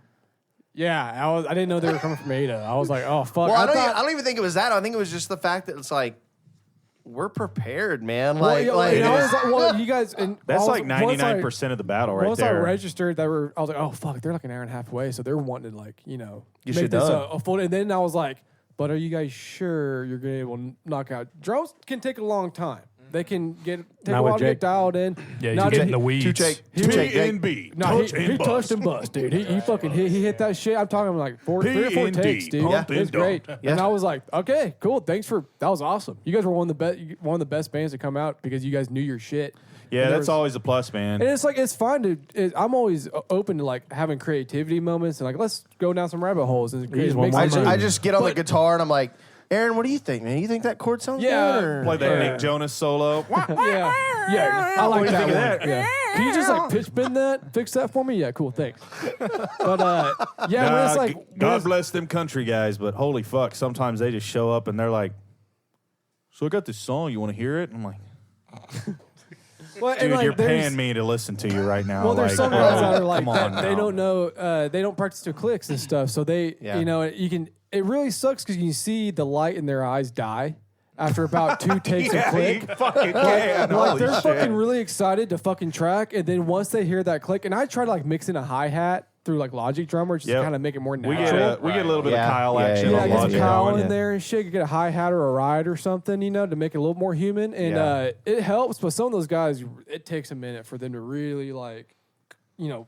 Yeah, I didn't know they were coming from Ada. I was like, oh, fuck. well, I thought- don't even think it was that. I think it was just the fact that it's like we're prepared, man. Well, Like, yeah, like and I was like, well, you guys, and That's I was- like 99% of the battle right Once I there. registered, I was like, oh fuck, they're like an hour and a half away, so they're wanting to like, You make should this done. a full. And then I was like, but are you guys sure you're gonna be able to knock out drums? Can take a long time. They can take Not a with while to get Jake. dialed in. Yeah, Now, you get dude, in the weeds. Two-take T&B. No, touch he and bust. touched and bust, dude. He fucking he hit that shit. I'm talking like 3 or 4 P&D, takes, dude. pump It was and dump. great. Yeah. And I was like, okay, cool. Thanks for that was awesome. You guys were one of the best bands to come out because you guys knew your shit. Yeah, And there that's was- always a plus, man. And it's like it's fine to. I'm always open to like having creativity moments and like let's go down some rabbit holes and just want make more some money. I just get on the guitar and I'm like, Aaron, what do you think, man? You think that chord sounds Yeah. good? Or? Play that Nick Jonas solo. Yeah, I like do you that think of one. that? Yeah. Can you just like pitch bend that, fix that for me? Yeah, cool, thanks. But yeah, when it's like when God it's- bless them country guys, but holy fuck, sometimes they just show up and they're like, so I got this song, you want to hear it? I'm like, well, and, dude, like, you're there's- paying me to listen to you right now. Well, there's like, some guys that are bro, like come that. on They now. don't know. They don't practice their clicks and stuff. So they, Yeah. you know, you can. It really sucks because you see the light in their eyes die after about 2 takes Yeah, of click. you fucking can. Like Holy they're shit. fucking really excited to fucking track, and then once they hear that click, and I try to like mix in a hi hat through like Logic Drummer just Yep. to kind of make it more We natural. get a little bit Yeah. of Kyle Yeah, action yeah, Yeah, on get some Logic. Kyle going. in there and shit. You get a hi hat or a ride or something, you know, to make it a little more human. And Yeah. it helps, but some of those guys, it takes a minute for them to really like, you know,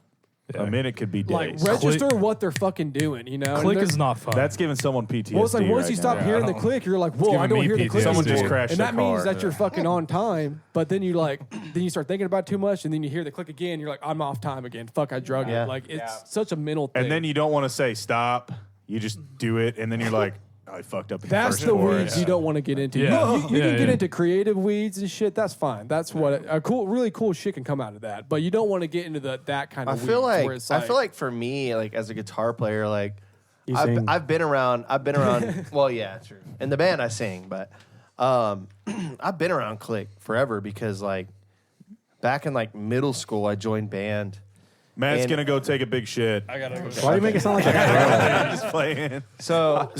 A minute could be Like days. register what they're fucking doing, you know. And Click they're- is not fun. That's giving someone PTSD. Well, it's like once right you stop now. hearing the click, you're like, whoa, I giving don't me hear the click. PTSD. Someone just anymore. crashed and their that means car. that you're fucking on time. But then you then you start thinking about it too much, and then you hear the click again. You're like, I'm off time again. Fuck, I drug Yeah. it. Like it's such a mental thing. And then you don't want to say stop. You just do it, and then you're like, I fucked up. In That's the, the first chorus. weeds you don't want to get into. Yeah. You Yeah, can get yeah. into creative weeds and shit. That's fine. That's what really cool shit can come out of that. But you don't want to get into that kind I of. feel weeds like where it's I feel like for me, like as a guitar player, like You sing. I've been around. Well, yeah, true. In the band, I sing, but I've been around Click forever because like back in like middle school, I joined band. Matt's And- gonna go take a big shit. I gotta go. Why do you make it sound like a Just playing. So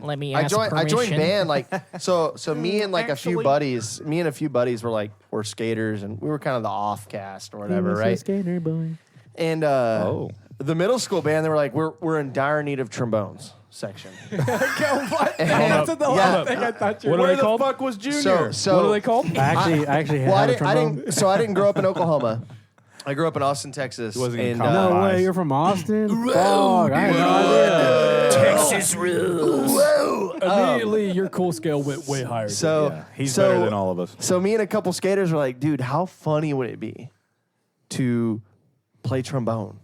Let me I ask joined permission. band like so me and like a few buddies were skaters and we were kind of the off cast or whatever, right? Skater boy. And the middle school band, they were like, we're in dire need of trombones section. what? And- That's the yeah. whole thing I thought you What were. are Where they the called? fuck was Junior? So What are they called? I actually well, had a trombone. I didn't grow up in Oklahoma. I grew up in Austin, Texas. He wasn't and, gonna No compromise. way, you're from Austin? Fuck, I had no idea. Texas rules. Immediately, your cool scale went way higher. so He's so- better than all of us. So me and a couple skaters were like, dude, how funny would it be to play trombone?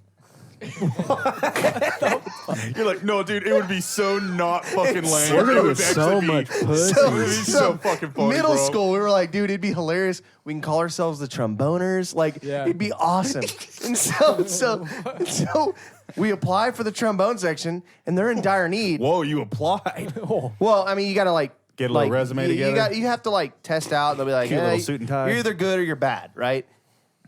You're like, no, dude, it would be so not fucking lame. We're It gonna would get so actually be- much pussy. It would be so fucking funny, Middle bro. school, we were like, dude, it'd be hilarious. We can call ourselves the tromboners. Like, Yeah. it'd be awesome. And so we apply for the trombone section, and they're in dire need. Whoa, you applied. Well, I mean, you got to like Get a little like, resume you together? You have to like test out. And they'll be like, Cute little "Hey, suit and tie." You're either good or you're bad, right?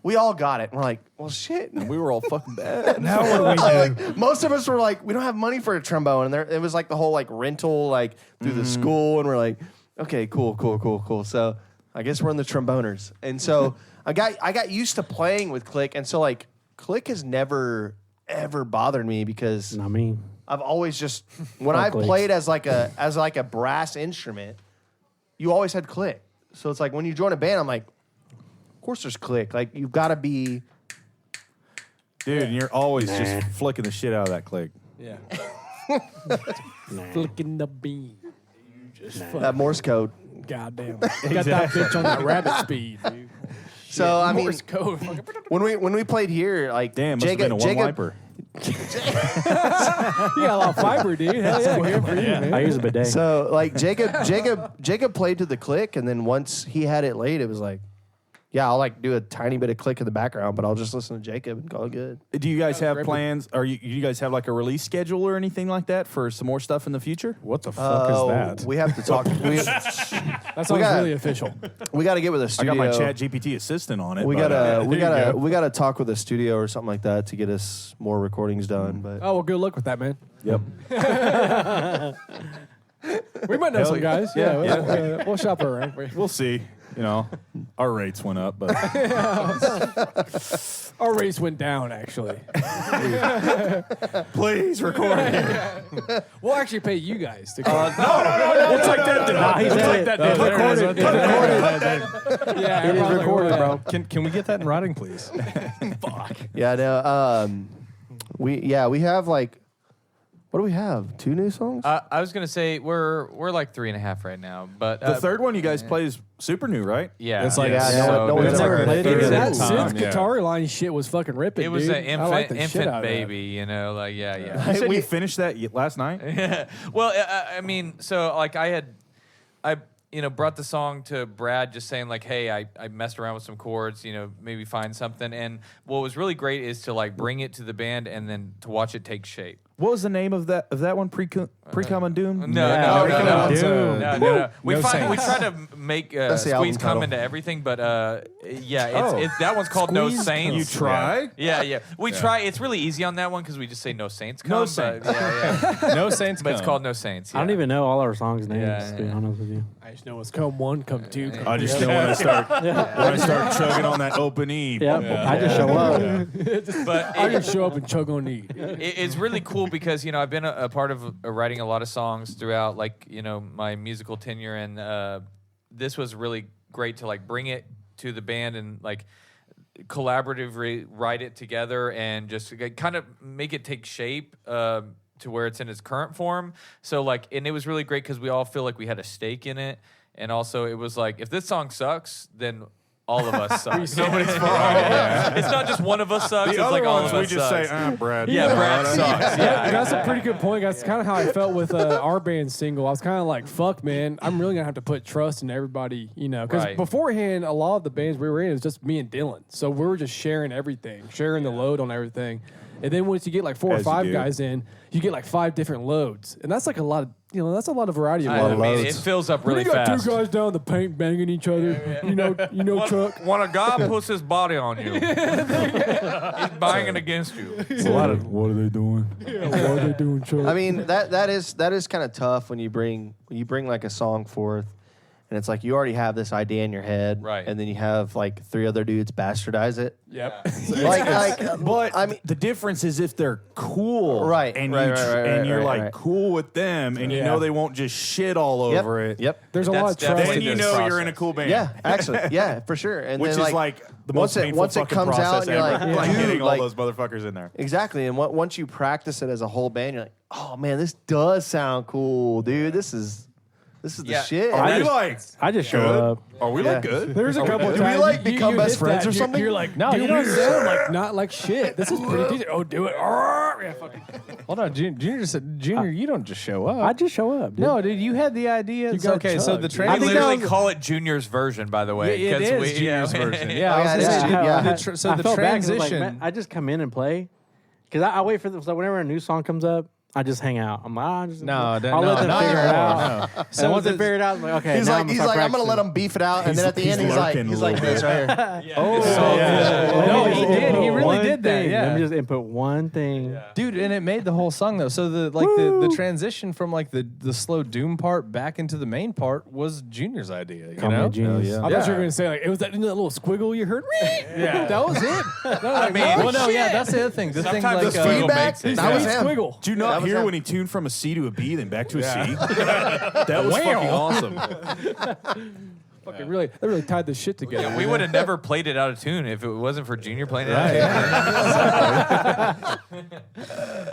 We all got it. We're like, well, shit. We were all fucking bad. Now what do we do? Like, most of us were like, we don't have money for a trombone, and it was like the whole like rental like through the school, and we're like, okay, cool. So I guess we're in the tromboners, and so I got used to playing with Click, and so like Click has never ever bothered me because Not me. I've always just when Fuck I've Clicks. played as like a brass instrument, you always had Click. So it's like when you join a band, I'm like, of course there's Click. Like you've got to be. Dude, and you're always just flicking the shit out of that click. Yeah. Nah. Flicking the bean. That Morse code. Goddamn. Got that bitch on that rabbit speed, dude. So I mean, Morse code. when we played here, like Damn, must have been a one wiper. You got a lot of fiber, dude. Hell yeah, good for you, man. I use a bidet. So like Jacob played to the click, and then once he had it laid, it was like, yeah, I'll like do a tiny bit of click in the background, but I'll just listen to Jacob and call it good. Do you guys have great. plans? Or you guys have like a release schedule or anything like that for some more stuff in the future? What the fuck is that? We have to talk. That sounds got- really official. we got to get with a I studio. got my Chat GPT assistant on it. We but, gotta talk with a studio or something like that to get us more recordings done. But Oh, well, good luck with that, man. Yep. We might know some yeah. guys. Yeah, we'll shop around. We'll see. You know, our rates went up, but Our rates went down, actually. please record it. We'll actually pay you guys to It's like that, dude. Nah, he said it. Recorded. Yeah, It is everyone's recorded, like, bro. Can we get that in writing, please? yeah, no. We have like, what do we have? 2 new songs? I was gonna say we're like 3.5 right now, but The third one you guys play is super new, right? yeah, It's like- Yeah, no one's it's ever like played a it. third That of the synth time, yeah. guitar line shit was fucking ripping, it was dude. an I like the infant shit out of that. baby, you know, like yeah. You said We- you finished that last night? Well, I mean, so like I brought the song to Brad, just saying like, hey, I messed around with some chords, you know, maybe find something. And what was really great is to like bring it to the band and then to watch it take shape. What was the name of that one? Pre-Com and Doom? No. Dude. We No we Saints. try to make That's the album Squeeze come title. into everything, but it's that one's called No Squeeze Saints. You try? Yeah. We try. It's really easy on that one because we just say No Saints come. No but- Saints. Yeah. No Saints But it's come. called No Saints. I don't yeah. even know all our songs' names, Yeah, to be honest with you. I just know it's come 1, come 2, come I just know when I start chugging on that open E. Yep. I just show up. But I just show up and chug on need. it's really cool because you know I've been a part of writing a lot of songs throughout like you know my musical tenure, and this was really great to like bring it to the band, and like collaboratively write it together and just kind of make it take shape to where it's in its current form. So like, and it was really great because we all feel like we had a stake in it. And also it was like, if this song sucks, then all of us suck. Nobody's fault. It's not just one of us sucks. The It's other like all ones of us we just sucks. say, Brad. Yeah, Brad sucks. Yeah. That's a pretty good point. That's kind of how I felt with our band single. I was kind of like, fuck, man, I'm really going to have to put trust in everybody, you know, because Right. beforehand, a lot of the bands we were in, it was just me and Dylan. So we were just sharing everything, sharing the load on everything. And then once you get like 4 or As you 5 do. guys in, you get like 5 different loads. And that's like a lot of, you know, that's a lot of variety of I loads. mean, it fills up really When you got fast. 2 guys down the paint banging each other, you know, Chuck. When a guy puts his body on you, he's banging against you. What are they doing? What are they doing, Chuck? I mean, that is kind of tough when you bring like a song forth, and it's like you already have this idea in your head, Right. And then you have like 3 other dudes bastardize it. Yep. But I mean, the difference is if they're cool, Right, And right, you right, and you're right, like right. cool with them, and you Yeah. know they won't just shit all Yep, over it. Yep. There's a That's lot of trust. definitely Then you this know process. you're in a cool band. Yeah, actually, yeah, for sure. And Which then, is like the most painful once it fucking comes process out, and you're ever. like, like dude, getting all like, those motherfuckers in there. exactly. And once you practice it as a whole band, you're like, oh man, this does sound cool, dude. This is the Yeah. shit. Are we like? I just show Good? up. Are we like good? There's a couple of do we, times like, you become best hit friends that, or something? You're like, No, dude, you don't. you sound like not like shit. This is pretty decent. Oh, do it. Yeah, fucking. Hold on, Junior said, Junior, you don't just show up. I just show up. Dude. No, dude, you had the idea. You got Okay, so chugged, the dude. We trans. literally call it Junior's version, by the way. Yeah, it 'cause is we- Junior's yeah. version. Yeah, Oh, I was yeah, gonna it say, is. Yeah. so the felt bad 'cause, like, transition. man, I just come in and play because I wait for so whenever a new song comes up, I just hang out. I'm like, I'll let them figure it out. No. So once they figure it out, I'm like, okay. He's now like, I'm gonna let him beef it out, and then at the end, he's like lurking a this right here. No, he did. He really did that. Yeah. Let me just input one thing. Dude, and it made the whole song though. So the transition from like the slow doom part back into the main part was Junior's idea. You Call me know? a genius. I thought you were gonna say like it was that little squiggle you heard. Yeah, that was it. I mean, Well, no, yeah, that's the other thing. The thing sometimes like the squiggle feedback? makes it. That was Sweet him. squiggle. Do you That not was hear him. when he tuned from a C to a B, then back to a C? That was fucking awesome. Fucking really, they really tied this shit together. Yeah, we would have never played it out of tune if it wasn't for Junior playing it out of tune.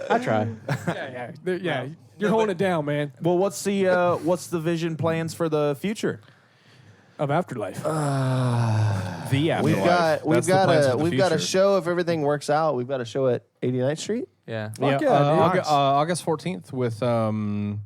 I try. Yeah, you're holding it down, man. Well, what's the vision plans for the future? Of Afterlife. the We've afterlife. got That's the plans for the we've got a future. show if everything works out. We've got a show at 89th Street. Yeah. Yeah, yeah, August 14th with Some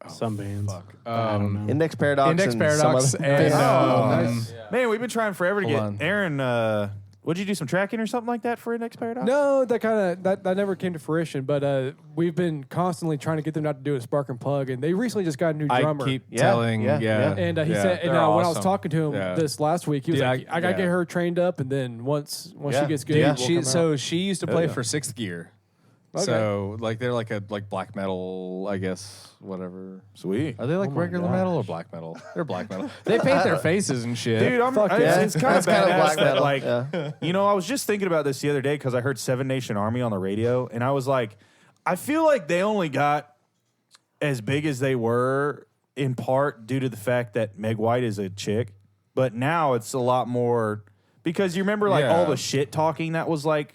bands. I don't know. Index Paradox. Index and Paradox some and other- Nice. Man, we've been trying forever to Hold get on. Aaron. Would you do some tracking or something like that for Index Paradox? No, that never came to fruition. But we've been constantly trying to get them not to do a spark and plug, and they recently just got a new I drummer. keep Yeah, telling, yeah, yeah. And he yeah. said, and they're when I was awesome. talking to him Yeah. this last week, he was Dude, like, I gotta yeah. get her trained up, and then once Yeah. she gets good, Dude, we'll she come so out. she used to play for Sixth Gear. Okay. So like they're like a black metal, I guess, whatever. Sweet. Are they like regular metal or black metal? They're black metal. They paint their faces and shit. Dude, Fuck yeah. it's kind of That's kinda badass black that, metal, like, yeah. you know, I was just thinking about this the other day because I heard Seven Nation Army on the radio, and I was like, I feel like they only got as big as they were in part due to the fact that Meg White is a chick, but now it's a lot more because you remember like Yeah. all the shit talking that was like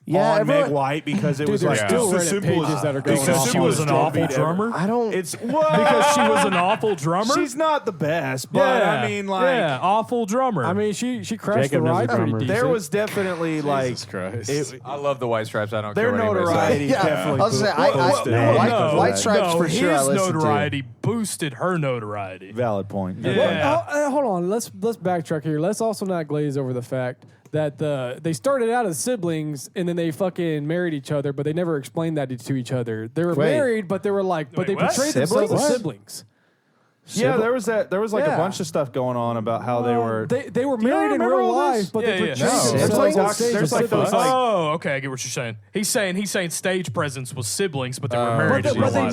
Yeah, on everyone- Meg White because it Dude, was there's like still just the Reddit simplest pages that are going Because off. she was an drum awful beat ever. drummer. I don't. It's what? Because she was an awful drummer. She's not the best, but I mean, like, yeah, awful drummer. I mean, she crashed Jacob the knows ride the pretty drummer. decent. there was definitely like Jesus Christ. it, I love the White Stripes. I don't their care what anybody says. notoriety Yeah, definitely I was gonna say, I- boosted. White- no, White Stripes no, for sure I His listened to. notoriety boosted her notoriety. Valid point. Yeah. Hold on, let's backtrack here. Let's also not glaze over the fact that they started out as siblings and then they fucking married each other, but they never explained that to each other. They were Wait. married, but they were like, but Wait, they what? portrayed themselves as siblings. Yeah, there was like Yeah. a bunch of stuff going on about how they were. They were married in remember real all this? life, but Yeah, they yeah. portrayed No. themselves There's like on stage there's as like siblings. those like Oh, okay, I get what you're saying. He's saying stage presence was siblings, but they were married But in real they life.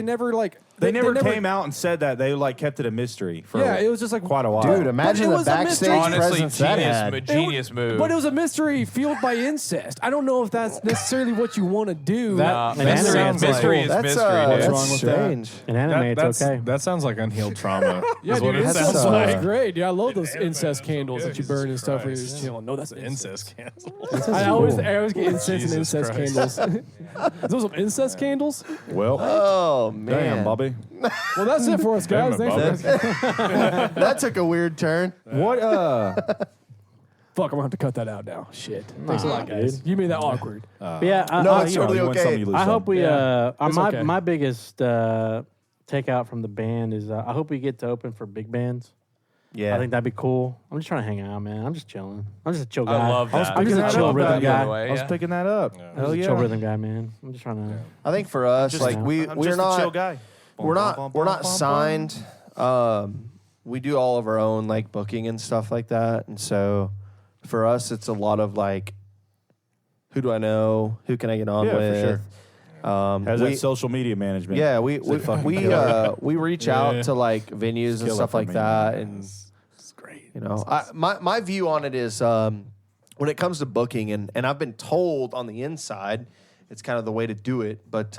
never like they never came out and said that. They like kept it a mystery for Yeah, it was just like quite a while. Dude, imagine it the was a backstage mystery. Honestly, presence that had. genius move. But it was a mystery fueled by incest. I don't know if that's necessarily what you want to do. That An anime sounds is mystery like is That's mystery. dude. that's wrong with that? strange. In anime, it's okay. That sounds like unhealed trauma. Yeah, is dude, what it incest sounds smells like. great. Yeah, I love those anime incest is so candles good. that you burn and stuff when you're Christ. just chilling. No, that's Incest candle. I always get incense and Jesus incest Christ. candles. Those some incest candles? Well, Oh man, damn, Bobby. Well, that's it for us, guys. Damn it, Thanks for that took a weird turn. What? Fuck, I'm gonna have to cut that out now. Shit. Thanks a lot, guys. You made that awkward. But yeah, No, it's totally you win okay. some, you lose I some. hope we. Yeah, it's My okay. my biggest takeout from the band is I hope we get to open for big bands. Yeah, I think that'd be cool. I'm just trying to hang out, man. I'm just chilling. I'm just a chill guy. I love that. I'm just a Picking chill that rhythm up, guy. by the way. I was Yeah. picking that up. I'm Hell just a yeah. chill rhythm guy, man. I'm just trying to. I think for us, Just- like I'm we're just a not chill guy. we're not signed. We do all of our own like booking and stuff like that, and so for us, it's a lot of like, who do I know? Who can I get on Yeah, for with? sure. Has We- that social media management? Yeah, we reach out Yeah. to like venues and Killer stuff for like me, that, man. and It's great. you know, my view on it is when it comes to booking, and I've been told on the inside, it's kind of the way to do it, but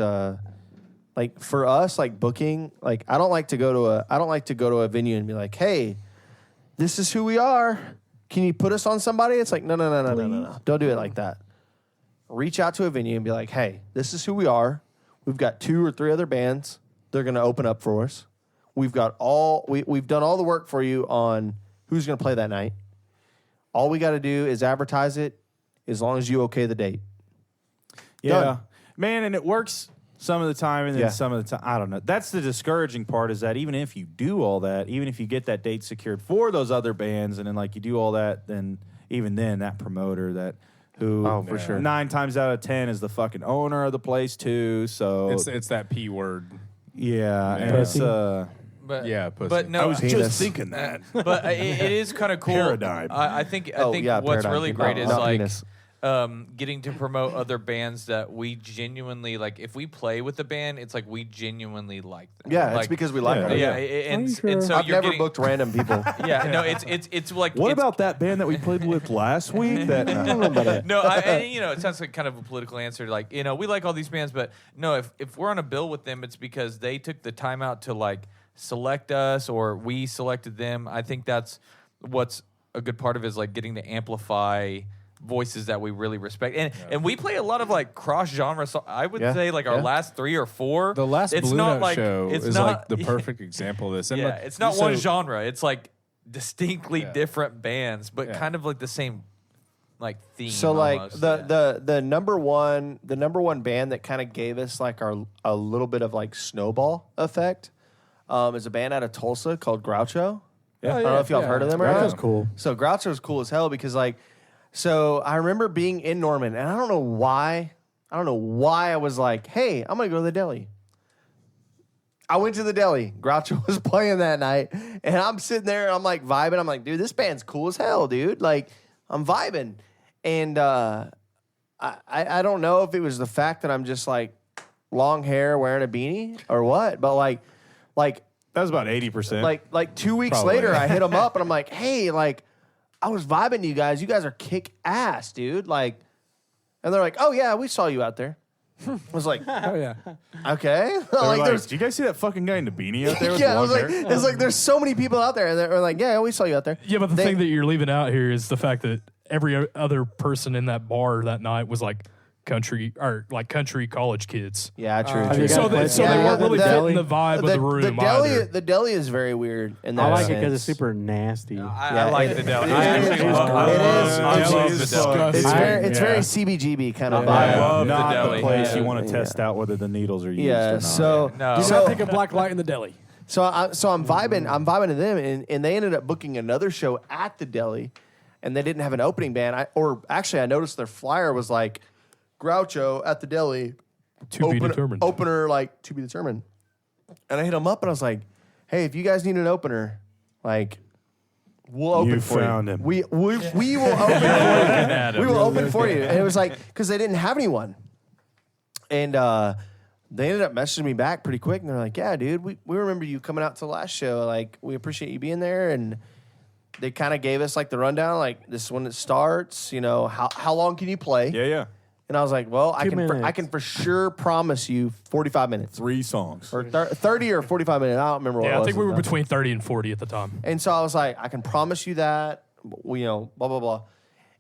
like for us, like booking, like I don't like to go to a venue and be like, hey, this is who we are. Can you put us on somebody? It's like no. Don't do it like that. Reach out to a venue and be like, hey, this is who we are. We've got 2 or 3 other bands. They're going to open up for us. We've done all the work for you on who's going to play that night. All we got to do is advertise it as long as you okay the date. Yeah. Done. Man, and it works some of the time, and then Yeah. some of the time, I don't know. That's the discouraging part is that even if you do all that, even if you get that date secured for those other bands, and then like you do all that, then even then that promoter who Oh, for sure. 9 times out of 10 is the fucking owner of the place too. So It's that P word. yeah, and Pussy. it's But, Yeah, pussy. but no, Penis. thinking that. but it is kind of cool. Paradigm. I think Oh, what's paradigm. really great is Not like penis. getting to promote other bands that we genuinely like. If we play with the band, it's like we genuinely like them. Yeah, like, it's because we like yeah. them. yeah, Are you and so I've you're never getting, booked random people. Yeah, no, it's like What it's- about that band that we played with last week? That I don't know about that. No, and, it sounds like kind of a political answer. Like, we like all these bands, but no, if we're on a bill with them, it's because they took the time out to like select us or we selected them. I think that's what's a good part of it is like getting to amplify voices that we really respect. And we play a lot of like cross genre. So I would Yeah, say like our yeah. last 3 or 4. The last it's Blue not Note like, show it's is not, like the perfect example of this. And Yeah, like, it's not so- one genre. It's like distinctly Yeah. different bands, but Yeah. kind of like the same like theme. So like almost. the number one band that kind of gave us like a little bit of like snowball effect is a band out of Tulsa called Groucho. Yeah. I don't know if y'all have heard of them or Groucho's not. cool. So Groucho's cool as hell because like, so I remember being in Norman and I don't know why I was like, hey, I'm gonna go to the deli. I went to the deli. Groucho was playing that night, and I'm sitting there and I'm like vibing. I'm like, dude, this band's cool as hell, dude. Like, I'm vibing. And I don't know if it was the fact that I'm just like long hair wearing a beanie or what, but like that was about 80%. like 2 weeks Probably. later, I hit them up and I'm like, hey, like I was vibing to you guys. You guys are kick ass, dude. Like, and they're like, oh yeah, we saw you out there. I was like, Oh, yeah. okay. They were like, like, there's did you guys see that fucking guy in the beanie out there with yeah, I long was like, hair? it's like there's so many people out there, and they're like, yeah, we saw you out there. Yeah, but the They- thing that you're leaving out here is the fact that every other person in that bar that night was like country college kids. Yeah, true. Have true. you guys So played they Yeah, weren't really the fitting the vibe of the room either. The deli is very weird in that I like it sense. because it's super nasty. I Yeah, like it- the deli. it I is- actually it love, I is- love, I it love is the deli. It's very CBGB kind of I vibe. love the not deli. the place Yeah. you want to test out whether the needles are used or Yeah. not. So No. Do so not take a black light in the deli. So I'm vibing to them, and they ended up booking another show at the deli, and they didn't have an opening band. I noticed their flyer was like Groucho at the deli, To be determined. opener like to be determined. And I hit them up, and I was like, hey, if you guys need an opener, like we'll open You for found you. him. We will open for you. We will open for you. And it was like because they didn't have anyone, and they ended up messaging me back pretty quick, and they're like, yeah, dude, we remember you coming out to the last show. Like, we appreciate you being there. And they kind of gave us, like, the rundown, like, this is when it starts. You know, how long can you play? Yeah. And I was like, well, I 2 can minutes. I can for sure promise you 45 minutes. 3 songs. Or 30 or 45 minutes. I don't remember what it Yeah, was. I think we at were the time. between 30 and 40 at the time. And so I was like, I can promise you that, you know, blah, blah, blah.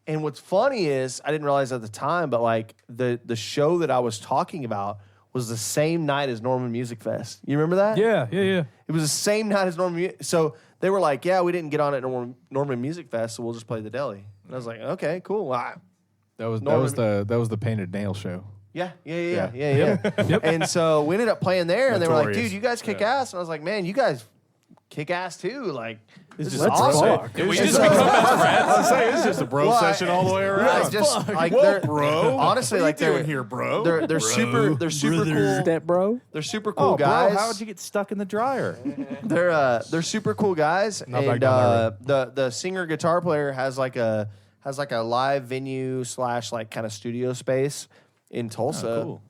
And what's funny is, I didn't realize at the time, but like the show that I was talking about was the same night as Norman Music Fest. You remember that? Yeah. It was the same night as Norman. So they were like, yeah, we didn't get on at Norman Music Fest, so we'll just play the deli. And I was like, okay, cool. That was Norman- the Painted Nail show. Yeah. And so we ended up playing there, and they were like, dude, you guys kick ass. And I was like, man, you guys kick ass too. Like, this is Let's awesome. talk. Did we just become best friends? I was saying, it's just a bro Well, session all the way around. Yeah, just like Whoa, they're bro. honestly, what like are you they're doing here, bro? They're super cool. Step bro. They're super cool Oh, guys. bro, how'd you get stuck in the dryer? They're super cool guys, Not back and down the singer guitar player has like a live venue / like kind of studio space in Tulsa. Cool.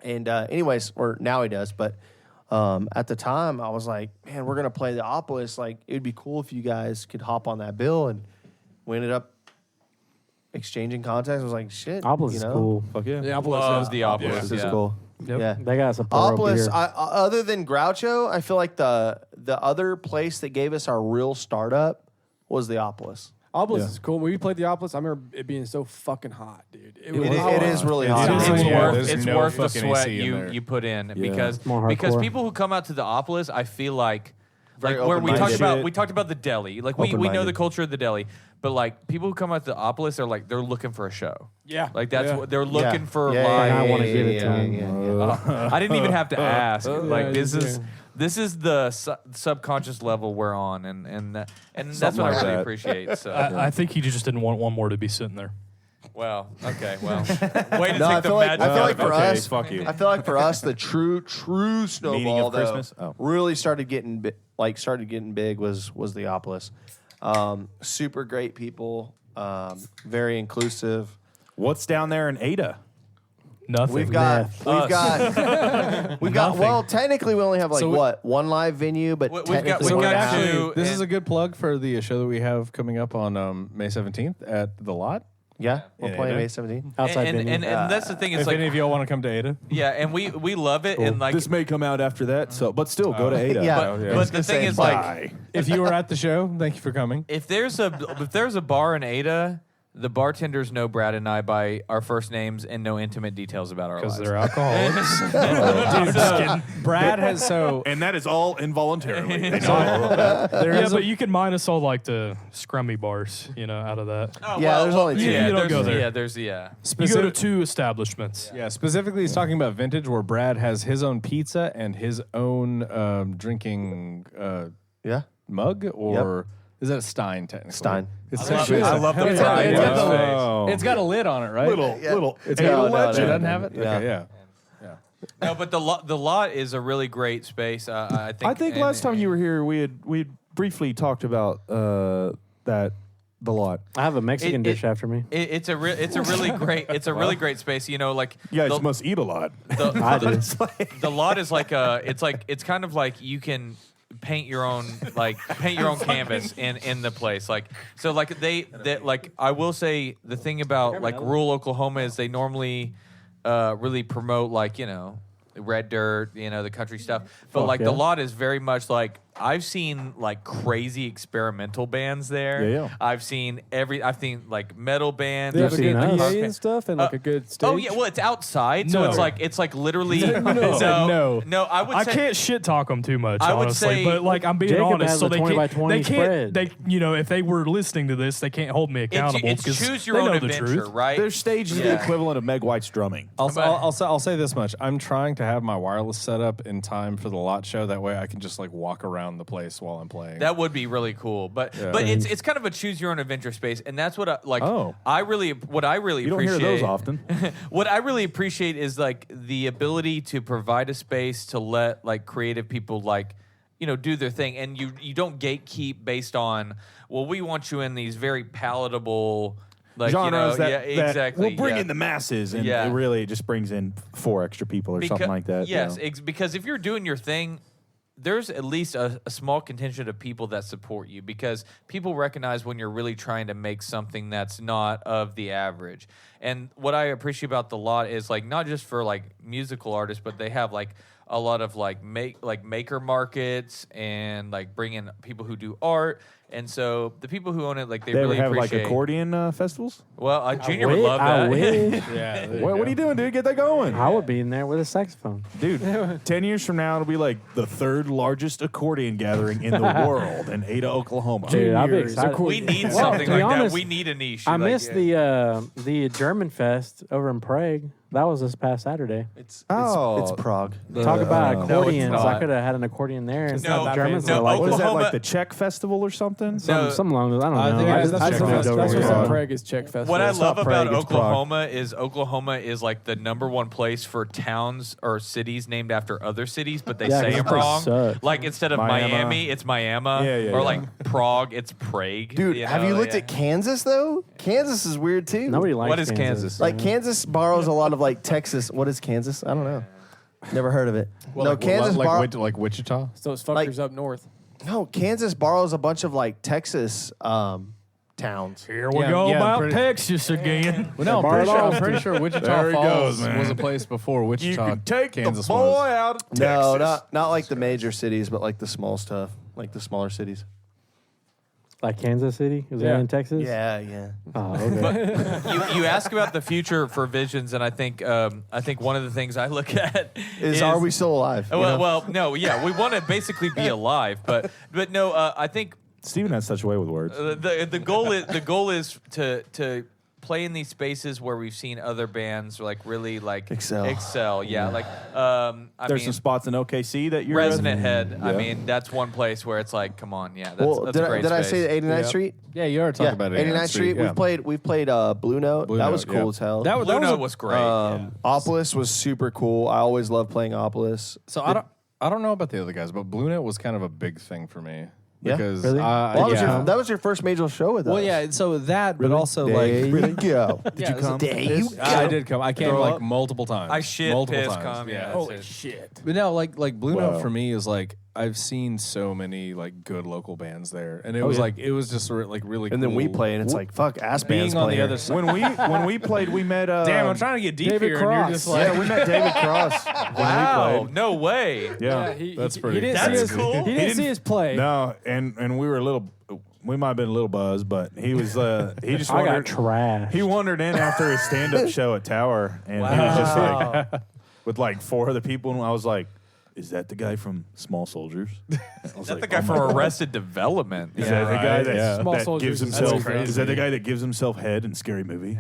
And anyways, or now he does, but at the time I was like, man, we're gonna play the Opolis. Like, it would be cool if you guys could hop on that bill, and we ended up exchanging contacts. I was like, shit, Opolis you is know? cool. Fuck yeah. Yeah, Loves the Opolis. This is yeah. cool. Yep. Yeah. They got Sapporo Opolis, beer. other than Groucho, I feel like the other place that gave us our real startup was the Opolis. Obelisk Yeah. is cool. When we played the Obelisk, I remember it being so fucking hot, dude. It is really hot. is. It's Yeah, worth, there's it's no worth the fucking sweat AC in there. you put in because More because hardcore. people who come out to the Opolis, I feel like Very where we open-minded. talked about the deli. Like we know Open-minded. the culture of the deli, but like people who come out to the Opolis, they're looking for a show. Yeah. Like that's Yeah. what they're looking for. Yeah, live. I wanna yeah, give it yeah, to yeah, him. yeah. I didn't even have to ask. Like Yeah, this is the subconscious level we're on, and that's Something what like I really that. appreciate. So I think he just didn't want one more to be sitting there. well, okay, well, way to No, I take the feel like magic out of for it. Okay, us, fuck you. I feel like for us, the true snowball of though, Christmas? Oh. really started getting big was the Opolis. Super great people, very inclusive. What's down there in Ada? Nothing. We've got. Well, technically, we only have like So one live venue, but We've got- technically we've one got and a half. two- This is and- a good plug for the show that we have coming up on May 17th at the Lot. Yeah, we're Yeah, playing yeah. May 17. Outside venue. and that's the thing. It's If like any of y'all want to come to Ada, yeah, and we love it, and like This may come out after that, so but still go to Ada. Yeah. but, yeah. but I was the thing is like if you were at the show, thank you for coming. if there's a bar in Ada, the bartenders know Brad and I by our first names and know intimate details about our Because lives. they're alcoholics. Dude, just kidding. Brad has And that is all involuntarily. Yeah, but you can minus all like the scrummy bars, out of that. Oh, Yeah, there's only two. You don't there's- go there. Yeah, there's yeah. You go to 2 establishments. Yeah, specifically, he's talking about vintage, where Brad has his own pizza and his own drinking Yeah, mug, or is that a Stein technically? Stein. It's I love the It's pride in his face. it's got a lid on it, right? Little. It's Ada got a legend. It doesn't have it. Yeah. Okay, yeah. No, but the lot is a really great space. I think. I think last time you were here, we had briefly talked about the lot. I have a Mexican it- dish after me. it's a really great space. Like You guys the, must eat a lot. I do. the lot is like it's kind of like you can paint your own canvas in the place. Like so like they like I will say the thing about like rural Oklahoma is they normally really promote like red dirt, the country stuff. But Fuck like the yeah. lot is very much like I've seen like crazy experimental bands there. Yeah. I've seen like metal bands. They have a seen good us. PA and stuff, and like a good stage. Oh yeah, well it's outside, so No. it's like literally No. no. I would I say can't shit talk them too much, I would honestly. say- But like I'm being Jacob honest, has so a they 20 by can't. 20 They can't. spread. They if they were listening to this, they can't hold me accountable it's because choose your they own know the adventure, truth. right? Their stage is the Yeah. equivalent of Meg White's drumming. I'll say this much: I'm trying to have my wireless set up in time for the Lot show. That way, I can just like walk around the place while I'm playing. That would be really cool, but it's kind of a choose your own adventure space, and that's what I like. Oh. what I really You don't appreciate. hear those often. What I really appreciate is like the ability to provide a space to let like creative people like do their thing, and you don't gatekeep based on we want you in these very palatable like Genres that exactly will bring in the masses, and Yeah. it really just brings in 4 extra people or something like that. Yes, because if you're doing your thing, there's at least a small contingent of people that support you because people recognize when you're really trying to make something that's not of the average. And what I appreciate about the lot is like not just for like musical artists, but they have like a lot of like maker markets and like bring in people who do art. And so the people who own it, like they really have appreciate. like accordion festivals. Well, Junior would love I that. wish. Yeah. What are you doing, dude? Get that going, I would be in there with a saxophone. dude. 10 years from now, it'll be like the 3rd largest accordion gathering in the world in Ada, Oklahoma. Dude, I'd be Junior is a excited. cool- We need Well, something to be like that. honest, We need a niche. I Like, missed the German Fest over in Prague. That was this past Saturday. It's Oh. Prague. Talk about no, it's accordions. I not. could have had an accordion there. And No, the Germans no, are like, What is that, Oklahoma- like the Czech festival or something? No. some along those. I don't I know. think I it's just the I Czech just moved festival. over That's here. what's Yeah. on Prague is Czech Festival. What I It's love not about Prague, it's Prague. Oklahoma is like the #1 place for towns or cities named after other cities, but they Yeah, say 'cause them they wrong. suck. Like instead of Miami. Miami, it's Miami. Yeah, or yeah. like Prague, it's Prague. Dude, have you looked yeah. at Kansas though? Kansas is weird too. Nobody likes What is Kansas? Like Kansas borrows a lot of like Texas. What is Kansas? I don't know. Never heard of it. No, Kansas like Wichita. So it's fuckers Like- up north. No, Kansas borrows a bunch of like Texas towns. Here we Yeah, go yeah, about pretty- Texas again. Well, no, Bar it off. I'm pretty sure Wichita There he Falls goes, man. was a place before You Wichita, can take Kansas the boy was. out of Texas. No, not like the major cities, but like the small stuff, like the smaller cities. Like Kansas City? Is Yeah. that in Texas? Yeah. Oh, okay. You ask about the future for Visions, and I think one of the things I look at Is are we still alive? you know? well, no, yeah, we want to basically be alive, but no, I think Steven has such a way with words. the goal is to play in these spaces where we've seen other bands like really like Excel. yeah, like There's some spots in OKC that you're Resonant Head. I Yeah. mean, that's one place where it's like, come on, yeah, that's, well, that's a great did I space. say 89th Street? Yeah, you already talked about it. 89th Street. Yeah. We've played Blue Note. Blue that Note, was cool yeah. as hell. That was Blue a- Note was great. Opolis was super cool. I always loved playing Opolis. So I don't know about the other guys, but Blue Note was kind of a big thing for me. Yeah? Because Really? Well, yeah. that was your first major show with us. Well, yeah. So that, but also There like you go. Did you come? There you go. I did come. I came Throw like up? multiple times. I shit, multiple piss, times. cum, yeah. Holy shit. But no, like Blue Wow. Note for me is like I've seen so many like good local bands there, and it was yeah. like it was just sort of like really. And then we cool. play, and it's like, fuck, ass bands being on play the here. other side. when we played, we met. Damn, I'm trying to get deep David here, and you're Cross. just like, Yeah, we met David Cross. when Wow, we played. no way. Yeah. That's pretty He didn't crazy. see his, That's cool. He didn't see his play. No, and we were a little. We might have been a little buzzed, but he was. He just I got wandered. trashed. He wandered in after his stand-up show at Tower, and he was just like with like 4 other people, and I was like, "Is that the guy from Small Soldiers?" I was Is that like, the guy "Oh my from God." Arrested Development? Is that the guy that, Yeah. Small that Soldiers gives is himself? crazy. Is that the guy that gives himself head in Scary Movie?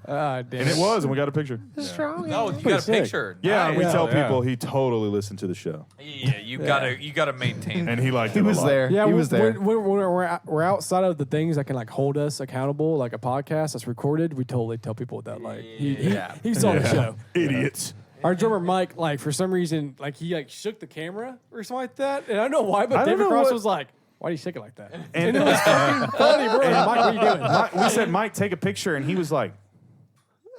Ah, damn. And it was, and we got a picture. No, you got a sick. picture. Yeah, and we Nice. tell Yeah. people he totally listened to the show, Yeah, you gotta maintain. and he liked He it. was a lot. there. Yeah, he was there. We're outside of the things that can like hold us accountable, like a podcast that's recorded. We totally tell people that like Yeah. he saw the show. Idiots. Our drummer Mike, like for some reason, like he like shook the camera or something like that, and I don't know why, but I don't David know Cross what- was like, "Why do you shake it like that?" And It was fucking funny, bro. Mike, what are you doing? We said, Mike, take a picture, and he was like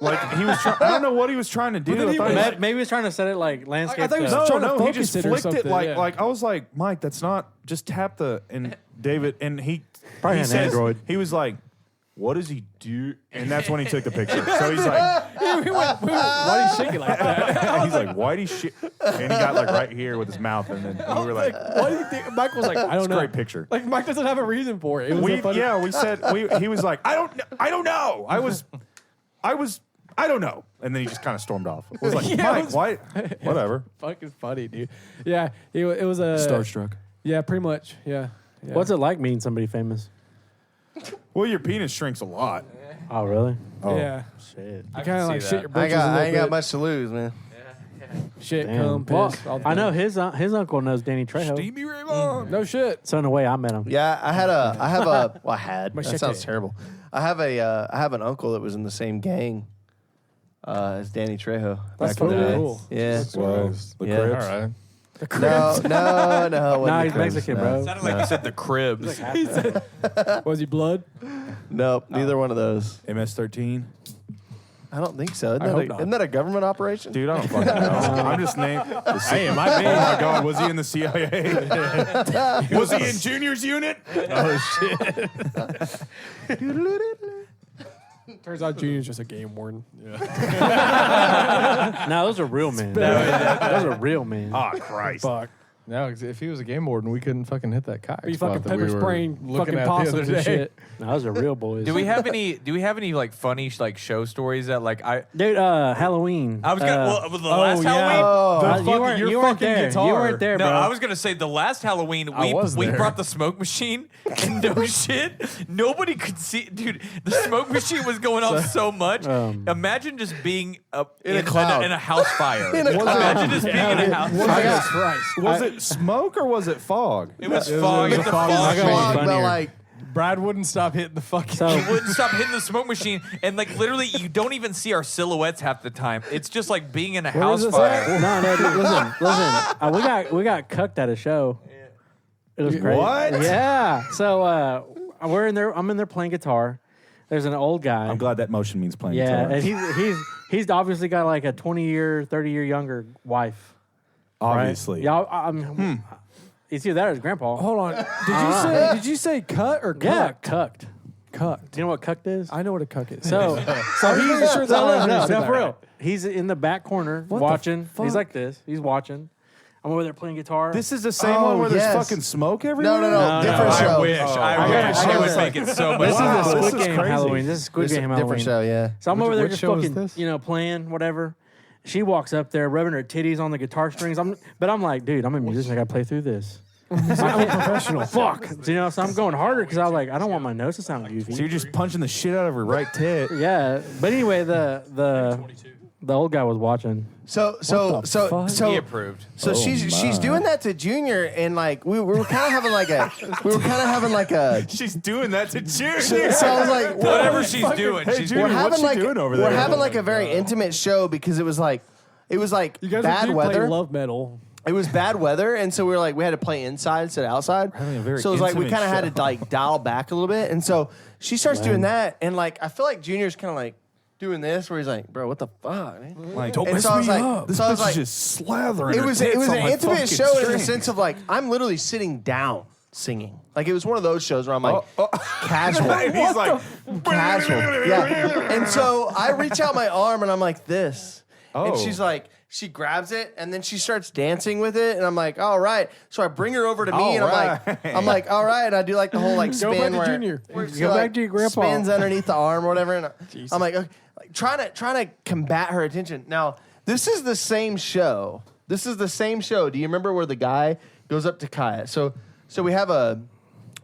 he was. I don't know what he was trying to do. then I he thought was- he was- Maybe he was trying to set it like landscape. I thought he was stuff. trying to he focus just it or flicked it something, like yeah. I was like, Mike, that's not just tap the and David and he Probably he an says- Android. He was like, what does he do? And that's when he took the picture. So he's like, Why do you shake it like that? he's like, why do you shit? And he got like right here with his mouth, and then we were like, Why do you think Mike was like, I don't know. great picture. Like Mike doesn't have a reason for it. It was a funny. we said he was like, I don't know. I don't know. And then he just kind of stormed off. I was like, Yeah, it Mike, was- why? Whatever. Fucking funny, dude. Yeah, it was a Starstruck. Yeah, pretty much. Yeah. What's it like meeting somebody famous? Well, your penis shrinks a lot. Oh, really? Oh. Yeah. Shit. You kind of like see shit that. your I britches got a I ain't little got bit. much to lose, man. Shit, Damn. cum, Well, piss. all the I know things. his uncle knows Danny Trejo. No shit. So in a way, I met him. Yeah, I had that sounds terrible. I have an uncle that was in the same gang as Danny Trejo. That's back in the totally day. cool. Yeah. Well, the Yeah. Crips. All right. No. Nah, wasn't he's the Cribs, Mexican, no. bro. Sounded like you said the Cribs. Was he blood? Nope, neither one of those. MS-13. I don't think so. hope not. Isn't that a government operation? Dude, I don't fucking know. I'm just named. Hey, it might be. Oh my God, was he in the CIA? Was he in Junior's unit? Turns out Junior's just a game warden. No, those are real men. Those are real men. Oh, Christ. Fuck. No, 'cause if he was a game warden, we couldn't fucking hit that kayak Are you spot fucking that we pepper were spraying looking fucking at the other possums and day. shit? No, those are real boys. Do we have any like funny like show stories that like I Dude, Halloween. I was gonna the last yeah. Halloween. You weren't there. guitar. You weren't there, No, bro. I was gonna say the last Halloween I was we there. brought the smoke machine and no shit, nobody could see. Dude, the smoke machine was going off so much. Imagine just being In a cloud. in a house fire. In a cloud. Imagine just being in a house fire. Christ. Was it smoke or was it fog? It was fog. was It was a a fog fog machine. machine. But funnier. like, Brad wouldn't stop hitting the fucking. So He wouldn't stop hitting the smoke machine, and like literally, you don't even see our silhouettes half the time. It's just like being in a Where house is this fire. at? no, dude, listen. We got cucked at a show. It was great. What? Yeah. So we're in there. I'm in there playing guitar. There's an old guy. I'm glad that motion means playing Yeah, guitar. and he's obviously got like a 20-year, 30-year younger wife. Obviously. Yeah, I'm. It's either that or his grandpa. Hold on. Did you say cut or Yeah, cucked? cucked. Cucked. Do you know what cucked is? I know what a cuck is. So he's sure that no, for real. He's in the back corner watching. He's like this. He's watching. I'm over there playing guitar. This is the same Oh, one where yes. there's fucking smoke everywhere? no, different I show. wish. I wish. I It would know. make it so much. This Wow, is the this Squid is Game crazy. Halloween. This is Squid It's a Game Halloween. different show, yeah. So I'm over there which just show is fucking, this? playing whatever. She walks up there, rubbing her titties on the guitar strings. I'm like, dude, I'm a musician. I got to play through this. I'm a professional. Fuck. So I'm going harder because I was like, I don't want my nose to sound goofy. So you're just punching the shit out of her right tit. Yeah, but anyway, the old guy was watching. So He approved. So she's doing that to Junior, and like we were kind of having like a She's doing that to Junior. so I was like, Whatever she's doing, Hey, she's Junior, we're what's having she like doing over there? we're having like a very intimate show because it was like You guys bad do weather. play love metal. It was bad weather, and so we were like, we had to play inside instead of outside. having a very So it was like we intimate kind of had show. to like dial back a little bit, and so she starts doing that, and like I feel like Junior's kind of like doing this, where he's like, "Bro, what the fuck?" Man? Like, And so I was like, This so I was bitch like, is just slathering it her was tits an on my intimate fucking show in the strings. sense of like I'm literally sitting down singing. Like it was one of those shows where I'm like casual. And he's like, Casual. Yeah. And so I reach out my arm and I'm like this. And Oh. she's like, she grabs it and then she starts dancing with it. And I'm like, all right. So I bring her over to me All and right. I'm like, all right. And I do like the whole like Go spin back to where, Junior. where Go she, back like, to your grandpa. spins underneath the arm or whatever. And I'm like, okay, like trying to combat her attention. Now, this is the same show. Do you remember where the guy goes up to Kaya? So we have Kai's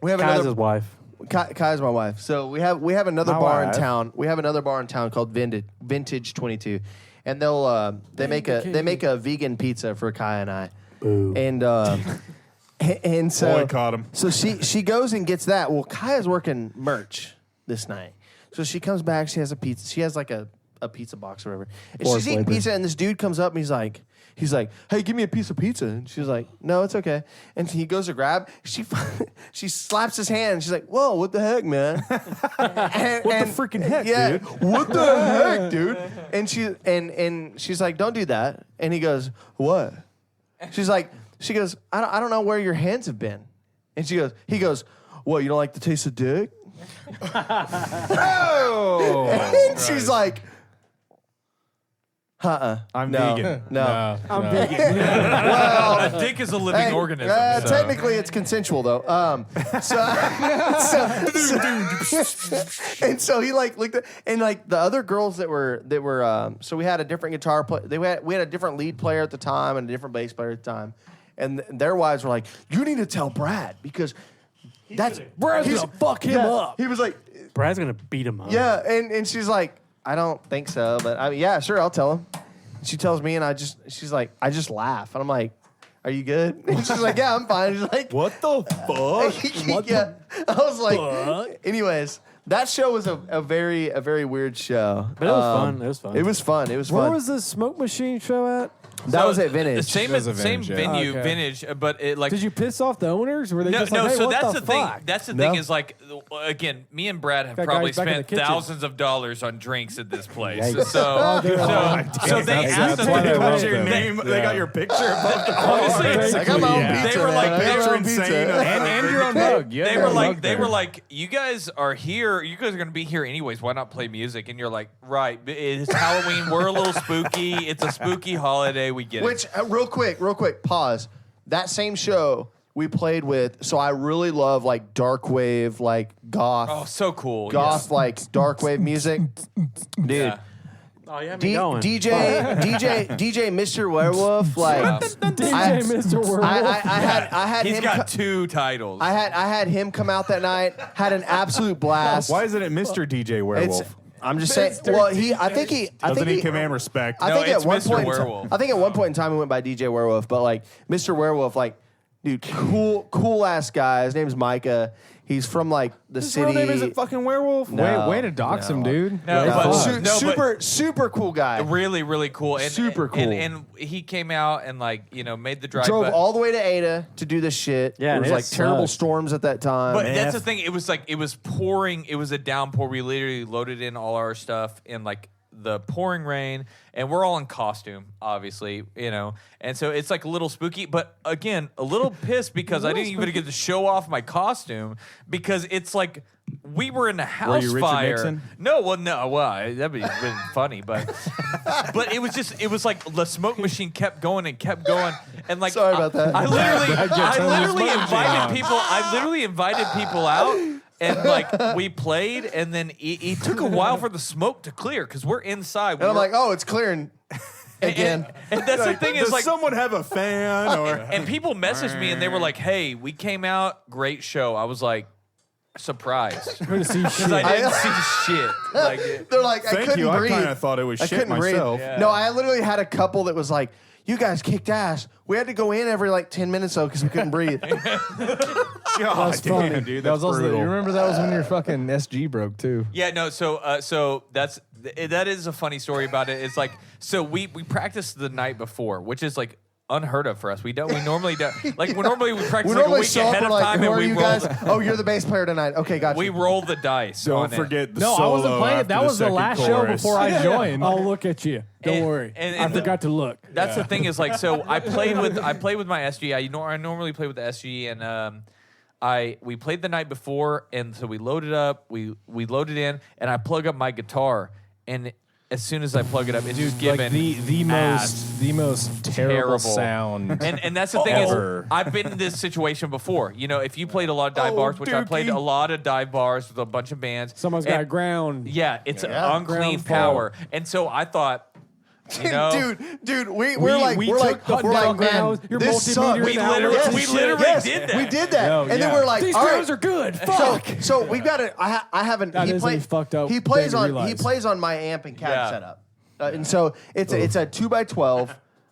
another his wife. Kai's my wife. So we have another My bar in wife. town. We have another bar in town called Vintage 22, and they make a vegan pizza for Kai and I. Boo. And so Boycott 'em. So she goes and gets that. Well, Kai is working merch this night, so she comes back. She has a pizza. She has like a pizza box or whatever. And Four she's eating flavors. pizza, and this dude comes up and he's like, "Hey, give me a piece of pizza." And she's like, "No, it's okay." And he goes to grab. She slaps his hand. And she's like, "Whoa, what the heck, man? What the freaking heck, yeah, dude? What the heck, dude?" And she's like, "Don't do that." And he goes, "What?" She goes, I don't know where your hands have been. And he goes, "What, you don't like the taste of dick?" And she's like, I'm no, vegan. No. I'm vegan. A dick is a living organism. so. Technically, it's consensual though. And so he like looked at, and like the other girls that were so we had a different guitar player. We had a different lead player at the time and a different bass player at the time, and their wives were like, "You need to tell Brad because Brad's gonna fuck him up." He was like, Brad's gonna beat him up. yeah, and she's like, "I don't think so, but I mean, yeah, sure, I'll tell him." She tells me, and she's like, I just laugh, and I'm like, "Are you good?" And she's like, "Yeah, I'm fine." She's like, What the fuck? yeah. I was like, anyways, that show was a very weird show. But it was fun. It was fun. It was fun. It was Where fun. was this smoke machine show at? That was at Vintage. Same That was at same Vintage, yeah. venue, Okay. Vintage, but it like Did you piss off the owners? Were they just like, hey, so what that's the the thing. fuck? That's the No. thing is like again, me and Brad have Got probably guys back in the spent kitchen. thousands of dollars on drinks at this place. Yikes. So they That's asked us why to they do love it. your name. They got your picture above the Honestly, I got my own Yeah. pizza. They were like- man. I got my own patron pizza. saint of- and your own mug. Yeah, they your were own like, mug they there. were like, you guys are here. You guys are gonna be here anyways. Why not play music? And you're like, right? It's Halloween. We're a little spooky. It's a spooky holiday. We get Which, it. real quick, pause. That same show we played with, so I really love like dark wave, like goth, Oh, so cool. goth, like dark wave music. Dude, Yeah. Oh, you have me going. DJ Mr. Werewolf, like DJ Mr. Werewolf. I had He's him got two titles. I had him come out that night, had an absolute blast. Why isn't it Mr. DJ Werewolf? I'm just saying. Well, I think Doesn't he command respect? I No, think it's at one Mr. point, Werewolf. I think at one point in time he went by DJ Werewolf, but like Mr. Werewolf, like dude, cool ass guy. His name's Micah. He's from like the His city. real name isn't fucking Werewolf? No. Way to dox him, dude. No, No, but- su- no, but- super cool guy. Really, really cool. And, Super cool. And he came out and like, made the drive. Drove but, all the way to Ada to do this shit. Yeah, There was and like it terrible sucked. storms at that time. But that's the thing. It was pouring. It was a downpour. We literally loaded in all our stuff in like the pouring rain, and we're all in costume, obviously, And so it's like a little spooky, but again, a little pissed because I didn't even get to show off my costume because it's like we were in a house you Richard fire. Nixon? No, that'd be been funny, but it was like the smoke machine kept going and like Sorry about that. I literally smoke invited people. I literally invited people out. And like we played, and then it took a while for the smoke to clear because we're inside. and I'm like, oh, it's clearing again. and that's the thing is Does like, someone have a fan? Or and people messaged me and they were like, "Hey, we came out, great show." I was like, surprised Going to see because shit. I didn't see shit. Like, They're like, I Thank couldn't you. breathe. I kind of thought it was I shit couldn't breathe. myself. Yeah. No, I literally had a couple that was like, you guys kicked ass. We had to go in every like 10 minutes though because we couldn't breathe. God That's funny. damn, dude. That That's was also. You brutal. remember that was when your fucking SG broke too. yeah, no. So that is a funny story about it. It's like we practiced the night before, which is like unheard of for us. We normally don't like we practice We like a normally week show up ahead we're of like, time who and are we you roll. guys? Oh, you're the bass player tonight. Okay, gotcha. We roll the dice. Don't on it. forget the No, I wasn't solo playing it. after That was the second last show chorus. before I joined. I'll look at you. Don't And- worry. and I the- forgot to look. That's the thing is like so I played with my SG. I normally play with the SG and we played the night before and so we loaded up. We loaded in and I plug up my guitar and as soon as I plug it up, it's just giving Like the most terrible Terrible. sound. And that's the thing Ever. is, I've been in this situation before. If you played a lot of dive bars, which I played Dookie. a lot of dive bars with a bunch of bands. Someone's and- got ground. Yeah, it's Yeah. unclean Ground fault. power. And so I thought, dude, we're like, we we're like, took the we're like, man, grounds, your this sucks. multimeter we now literally, we're we shit. literally Yes, did that. we did that, No, and then yeah. we're like, These all grounds right. are good. Fuck. So we've got to. I haven't. That He is a fucked up He plays thing to on. He realize. plays on my amp and cab Yeah. setup, and so it's a 2x12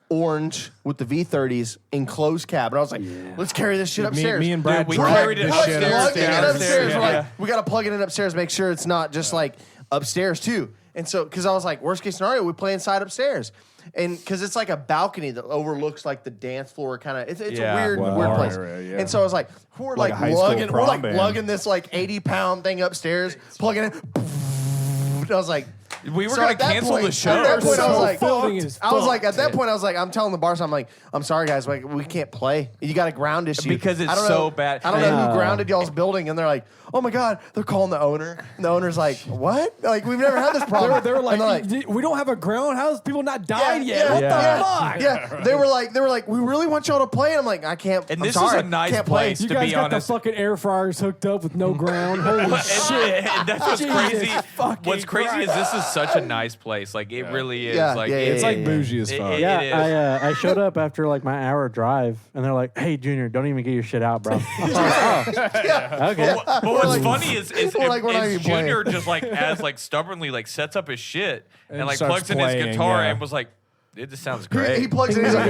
orange with the V30s enclosed cab, and I was like, let's carry this shit upstairs. me and Brad we We're carried like, it we're like upstairs. plugging it Downstairs, upstairs. We're yeah. like, we got to plug it in upstairs, make sure it's not just like upstairs too. And so, because I was like, worst case scenario, we play inside upstairs. And because it's like a balcony that overlooks like the dance floor, kind of. It's Yeah. a weird Wow. place. Area, yeah. And so I was like, we're Like like, a high school lugging, we're prom like band. lugging this like 80-pound thing upstairs, plugging it. And I was like, We were so going at to that cancel point- the show. At that point, I was So like, building is I was like, fucked. at that point, I was like, I'm telling the bars, I'm like, I'm sorry guys, like we can't play. You got a ground issue Because it's I don't so know- bad. I don't know who grounded y'all's building, and they're like, oh my god, they're calling the owner, and the owner's like, what? Like we've never had this problem. They were And like, they're we don't have a ground. How's people not died yet? What the fuck? Yeah, they were like, we really want y'all to play, and I'm like, I can't. And I'm this sorry, is a nice can't play. place. You To guys be got honest. the fucking air fryers hooked up with no ground. Holy shit. And that's what's Jesus crazy. fucking What's crazy Christ. is this is such a nice place. Like it really is. Yeah, like yeah, It's yeah, like yeah. bougie as fuck. It Yeah, is. I showed up after like my hour drive, and they're like, "Hey, Junior, don't even get your shit out, bro." I was like, "Oh, okay." But what's like- funny is we're like, we're not even playing. Junior just like as like stubbornly like sets up his shit and like starts plugs in his playing, guitar yeah. and was like, it just sounds great. He plugs in. He's like,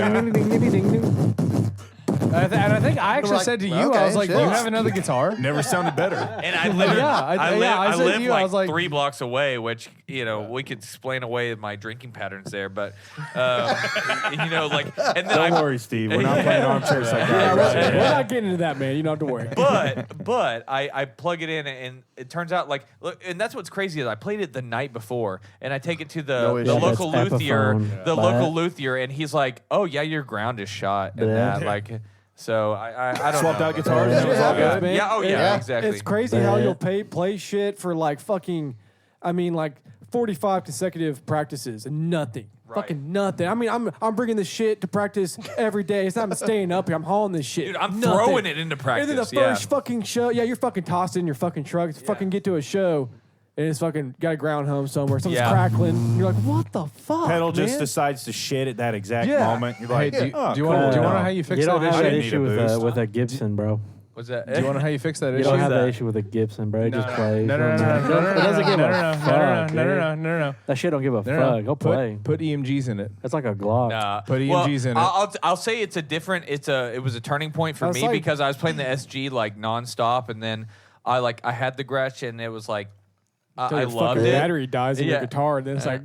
I think I actually like, said to you, okay, I was like, shit. "Do you have another guitar?" Never sounded better. And I live, I I said to live you, I like was like- 3 blocks away, which we could explain away my drinking patterns there, but like, and then Don't worry, Steve. We're not playing armchair psychology. We're not getting into that, man. You don't have to worry. But I plug it in and it turns out like look, and that's what's crazy is I played it the night before and I take it to the local That's luthier, Epiphone. the But- local luthier, and he's like, "Oh yeah, your ground is shot," and that like. So I don't Swapped know. out guitars. Shit That was all happens, good. man. Yeah, oh, yeah, exactly. It's crazy how you'll play shit for like fucking, 45 consecutive practices and nothing. Right. Fucking nothing. I mean, I'm bringing this shit to practice every day. It's not I'm staying up here. I'm hauling this shit. Dude, I'm Nothing. throwing it into practice. And then the first fucking show, you're fucking tossing your fucking truck. Fucking get to a show, and it's fucking got a ground home somewhere. Something's crackling. You're like, what the fuck? Pedal just man? decides to shit at that exact Yeah. moment. You're like, Do you oh, want to cool. know how you fix You don't that have issue? that didn't issue need a boost. with a Gibson, bro. What's that? Do you want to know how you fix that You issue? don't have that? that issue with a Gibson, bro. It just plays. No. It doesn't give a fuck. dude. That shit don't give a fuck. Go play. Put EMGs in it. That's like a Glock. Nah. Put EMGs in it. I'll say it's a different. It was a turning point for That's me like- because I was playing the SG like nonstop, and then I had the Gretsch, and it was like Until I your loved fucking it. battery dies in your Yeah. guitar, and then it's like.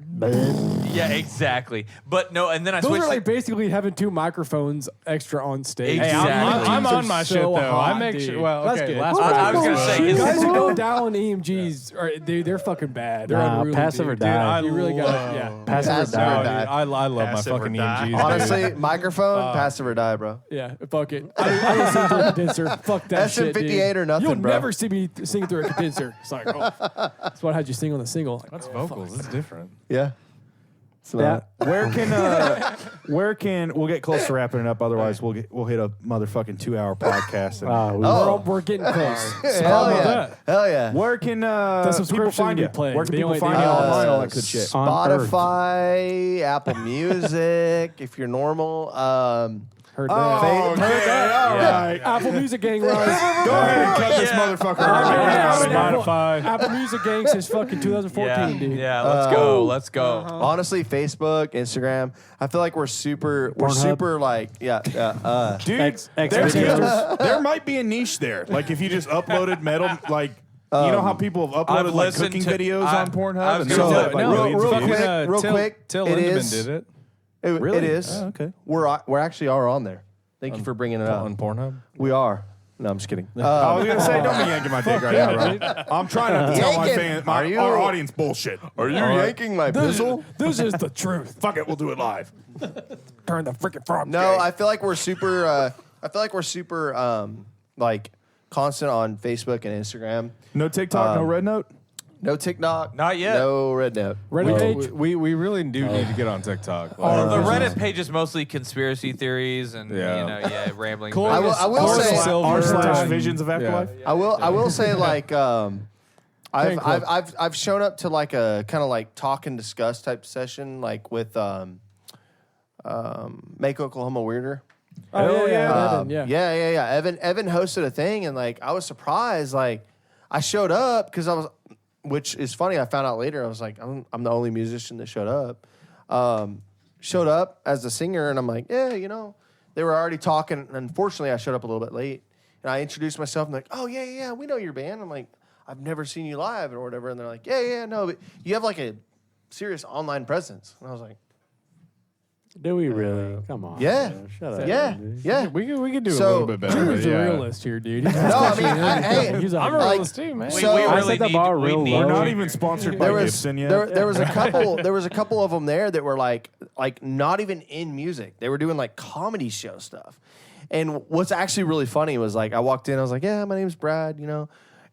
Yeah, exactly. But no, and then I Those switched. are like basically having 2 microphones extra on stage. Hey, I'm- I'm EMGs on my are shit so though. hot, I make dude. sure. Well, That's okay. good. Last I was gonna say, Guys who don't dial on EMGs, they're fucking bad. They're Nah, unruly, passive dude. or die. You really got yeah. Passive or Passive or die. die. I love my Passive or fucking die. EMGs. Honestly, microphone, passive or die, bro. Yeah, fuck it. I don't sing through a condenser. Fuck that shit, dude. SM58 or nothing, You'll bro. never see me sing through a condenser. It's like, oh, that's what I had you sing on the single. Like, That's vocals. It's different. Yeah. It's not. Where can we'll get close to wrapping it up? Otherwise, we'll hit a motherfucking 2-hour podcast. And, we're getting close. Hell yeah. Hell yeah. where can people subscription find be you? playing. Where can The people only find thing- you online? All that good shit. On Earth. Spotify, Apple Music, if you're normal. Heard that. Oh, okay, all right. Apple Music Gang rise. Go ahead and cut this motherfucker out. Spotify. Apple Music Gang since fucking 2014, dude. Yeah, let's go. Honestly, Facebook, Instagram. I feel like we're super Pornhub. like, Dude, there might be a niche there. Like if you just uploaded metal, like you know how people have I've uploaded like listened cooking to- videos I- on I Pornhub. was And gonna so, say, like, no, millions real of views. quick. Real quick, Till it Lindemann is- did it Really? It is. Oh, okay. We're actually are on there. Thank you for bringing it up. on Pornhub. We are. No, I'm just kidding. I was gonna say, don't be yanking my dick right now, bro. I'm trying not to tell my Yanking? fans, Are you- our audience bullshit. Are you yanking my pizzle? This is the truth. Fuck it, we'll do it live. Turn the freaking frog. No, I feel like we're super. Like constant on Facebook and Instagram. No TikTok, no Red Note. No TikTok. Not yet. No Red Note. Reddit page. We really do need to get on TikTok. The Reddit page is mostly conspiracy theories and rambling. I will say. r/ Visions of Afterlife. I will say like I've shown up to like a kind of like talk and discuss type session like with Make Oklahoma Weirder. Oh, yeah. Um, Evan, yeah. Evan hosted a thing and like I was surprised. Like I showed up because I was, which is funny. I found out later. I was like, I'm the only musician that showed up. Showed up as the singer and I'm like, yeah, you know, they were already talking. Unfortunately, I showed up a little bit late and I introduced myself. And like, oh yeah, we know your band. I'm like, I've never seen you live or whatever. And they're like, yeah, no, but you have like a serious online presence. And I was like, Do we really? Come on. yeah, bro. Shut up. yeah, dude. yeah. We could do So- a little bit better. Drew's yeah. a realist here, dude. No, I mean, hey, He's I'm a like, realist too, man. So- we I really set the need. bar We real need. low. We're not even sponsored by there was Gibson yet. there was a couple of them there that were like not even in music. They were doing like comedy show stuff. And what's actually really funny was like I walked in, I was like, yeah, my name's Brad, you know,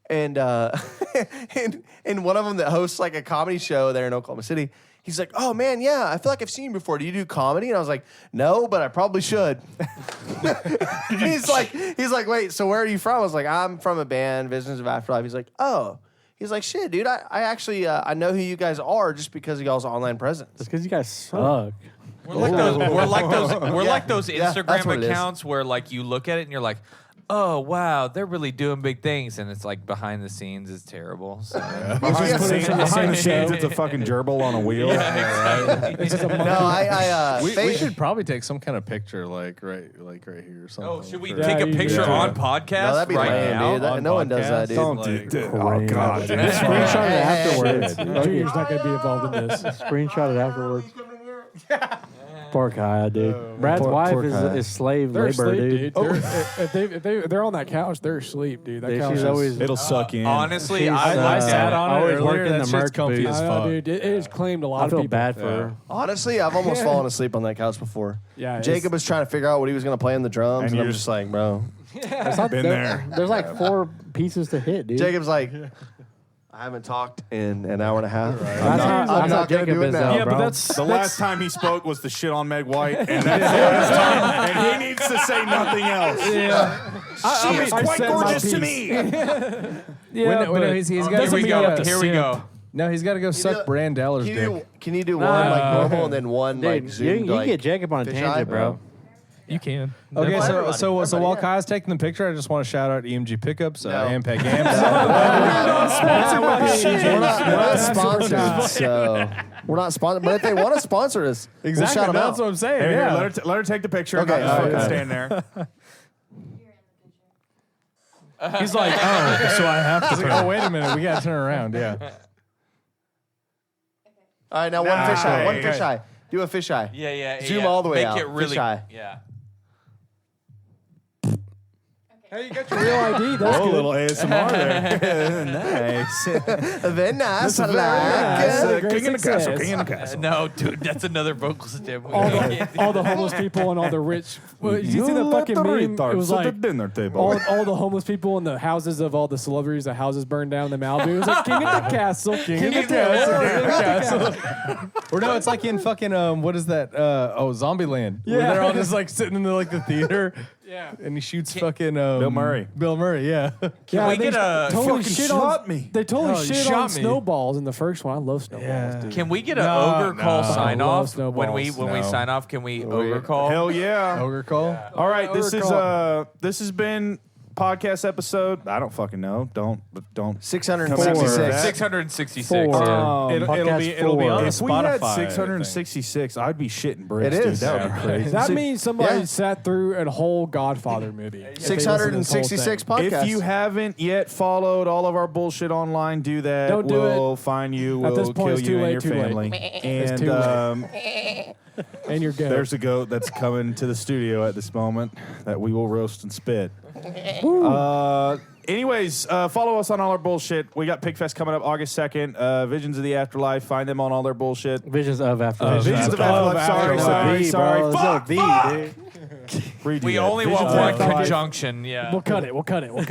and and one of them that hosts like a comedy show there in Oklahoma City. He's like, oh man, yeah, I feel like I've seen you before. Do you do comedy? And I was like, no, but I probably should. he's like, wait, so where are you from? I was like, I'm from a band, Visions of Afterlife. He's like, oh. He's like, shit, dude, I actually I know who you guys are just because of y'all's online presence. It's because you guys suck. We're like those Yeah, that's Instagram what it is. accounts where like you look at it and you're like, oh wow, they're really doing big things, and it's like behind the scenes is terrible. So. Behind the scenes, it's a fucking gerbil on a wheel. It's just a monkey. No, We should probably take some kind of picture, like right here or something. Oh, should we for- take a you picture do. on podcast No, that'd be right lame, now? dude. on No one does that, dude. Don't Like- do. Oh god, dude. Screenshot it afterwards. Junior's not going to be involved in this. Screenshot it afterwards. Poor Kaya, dude. Brad's wife is slave They're labor, asleep, dude. dude. If they're on that couch, they're asleep, dude. That Dude, couch she's is, always It'll suck in. Honestly, She's, I sat on it always earlier, working that the shit's merch comfy booth. as I know, fuck. dude. It has claimed a lot I of feel people. bad for her. Honestly, I've almost fallen asleep on that couch before. Yeah, it's- Jacob was trying to figure out what he was going to play on the drums, And and you're I'm just like, bro. It's not Been there. There's like 4 pieces to hit, dude. Jacob's like, I haven't talked in an hour and a half. That's I'm how not going to Jacob do it is now. now, Yeah, bro. but that's The last time he spoke was the shit on Meg White, and that's the last time. And he needs to say nothing else. She is I quite said my gorgeous to piece. me. Yeah, When but he's got Here to we go. Here we go. No, he's got to go suck Brand Deller's dick. Can you do one like normal and then one like Dude, zoom? you can like, get Jacob on a fisheye, tangent, bro. you can. Okay, Everybody. so while Everybody, Kai's taking the picture, I just want to shout out EMG Pickups, No. Ampeg Amps. We're not sponsored, so we're not sponsored. But if they want to sponsor us, we'll shout them that's out. what I'm saying. Here, Yeah. let her take the picture. Okay, Okay, just all fucking right. stand there. He's like, oh, so I have to. It's like, oh, wait a minute, we got to turn around. Yeah. All right, now one Nice. fisheye. One fisheye. Do a fisheye. Yeah. Zoom all the way Make out. it really. Fisheye. Yeah. Hey, you got your real ID. That's Oh, a good. little ASMR there. Nice. Very nice. I like nice. it. Great King in the castle. success. King in the castle. No, dude, that's another vocal stem. all the homeless people and all the rich. Well, you see the fucking meme? It was like at the dinner table. all the homeless people in the houses of all the celebrities. The houses burned down in Malibu. It was like King of the Castle. King of the Castle. Or no, it's like in fucking what is that? Zombieland. Where Yeah. they're all just like sitting in the theater. Yeah. And he shoots fucking Bill Murray. Bill Murray, yeah. Can we get a? Totally fucking shit shot on me. They totally Oh, you shit shot on me. snowballs in the first one. I love snowballs. Dude. Can we get an No, ogre call no. sign I love off snowballs. when we No. sign off? Can we ogre call? Hell yeah. Ogre call. All right, this is Ogre this has been podcast episode. I don't fucking know. Don't 666. 666. Four. Yeah. It'll be four. on If we had Spotify. 666, I'd be shitting bricks, It dude. is. That would be crazy. That means somebody Yeah. sat through a whole Godfather movie. If they listened to this whole 666 thing. podcasts. If you haven't yet followed all of our bullshit online, do that. Don't do we'll find you. At We'll this point, kill it's you too and late, your too late. family. It's And too and you're good. there's a goat that's coming to the studio at this moment that we will roast and spit. Anyways, follow us on all our bullshit. We got Pigfest coming up August 2nd. Visions of the Afterlife. Find them on all their bullshit. Visions of Afterlife. Visions of Afterlife. Sorry. Fuck. Dude. Redo We that. only Visions want of one Afterlife. conjunction. Yeah. We'll cut it. Hard cut. Hard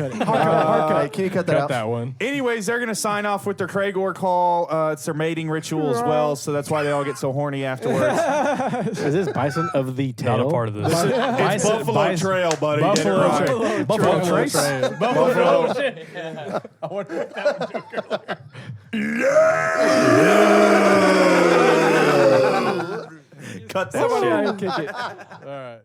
cut. Can you cut that Got out? that one. Anyways, they're going to sign off with their Craig Orr call. It's their mating ritual as well, so that's why they all get so horny afterwards. Is this Bison of the Tail? Not a part of this. It's Buffalo Trail, buddy. Get it right. Buffalo Trace. Buffalo. I wonder if that would do Cut that Somebody shit. out here kick it. All right.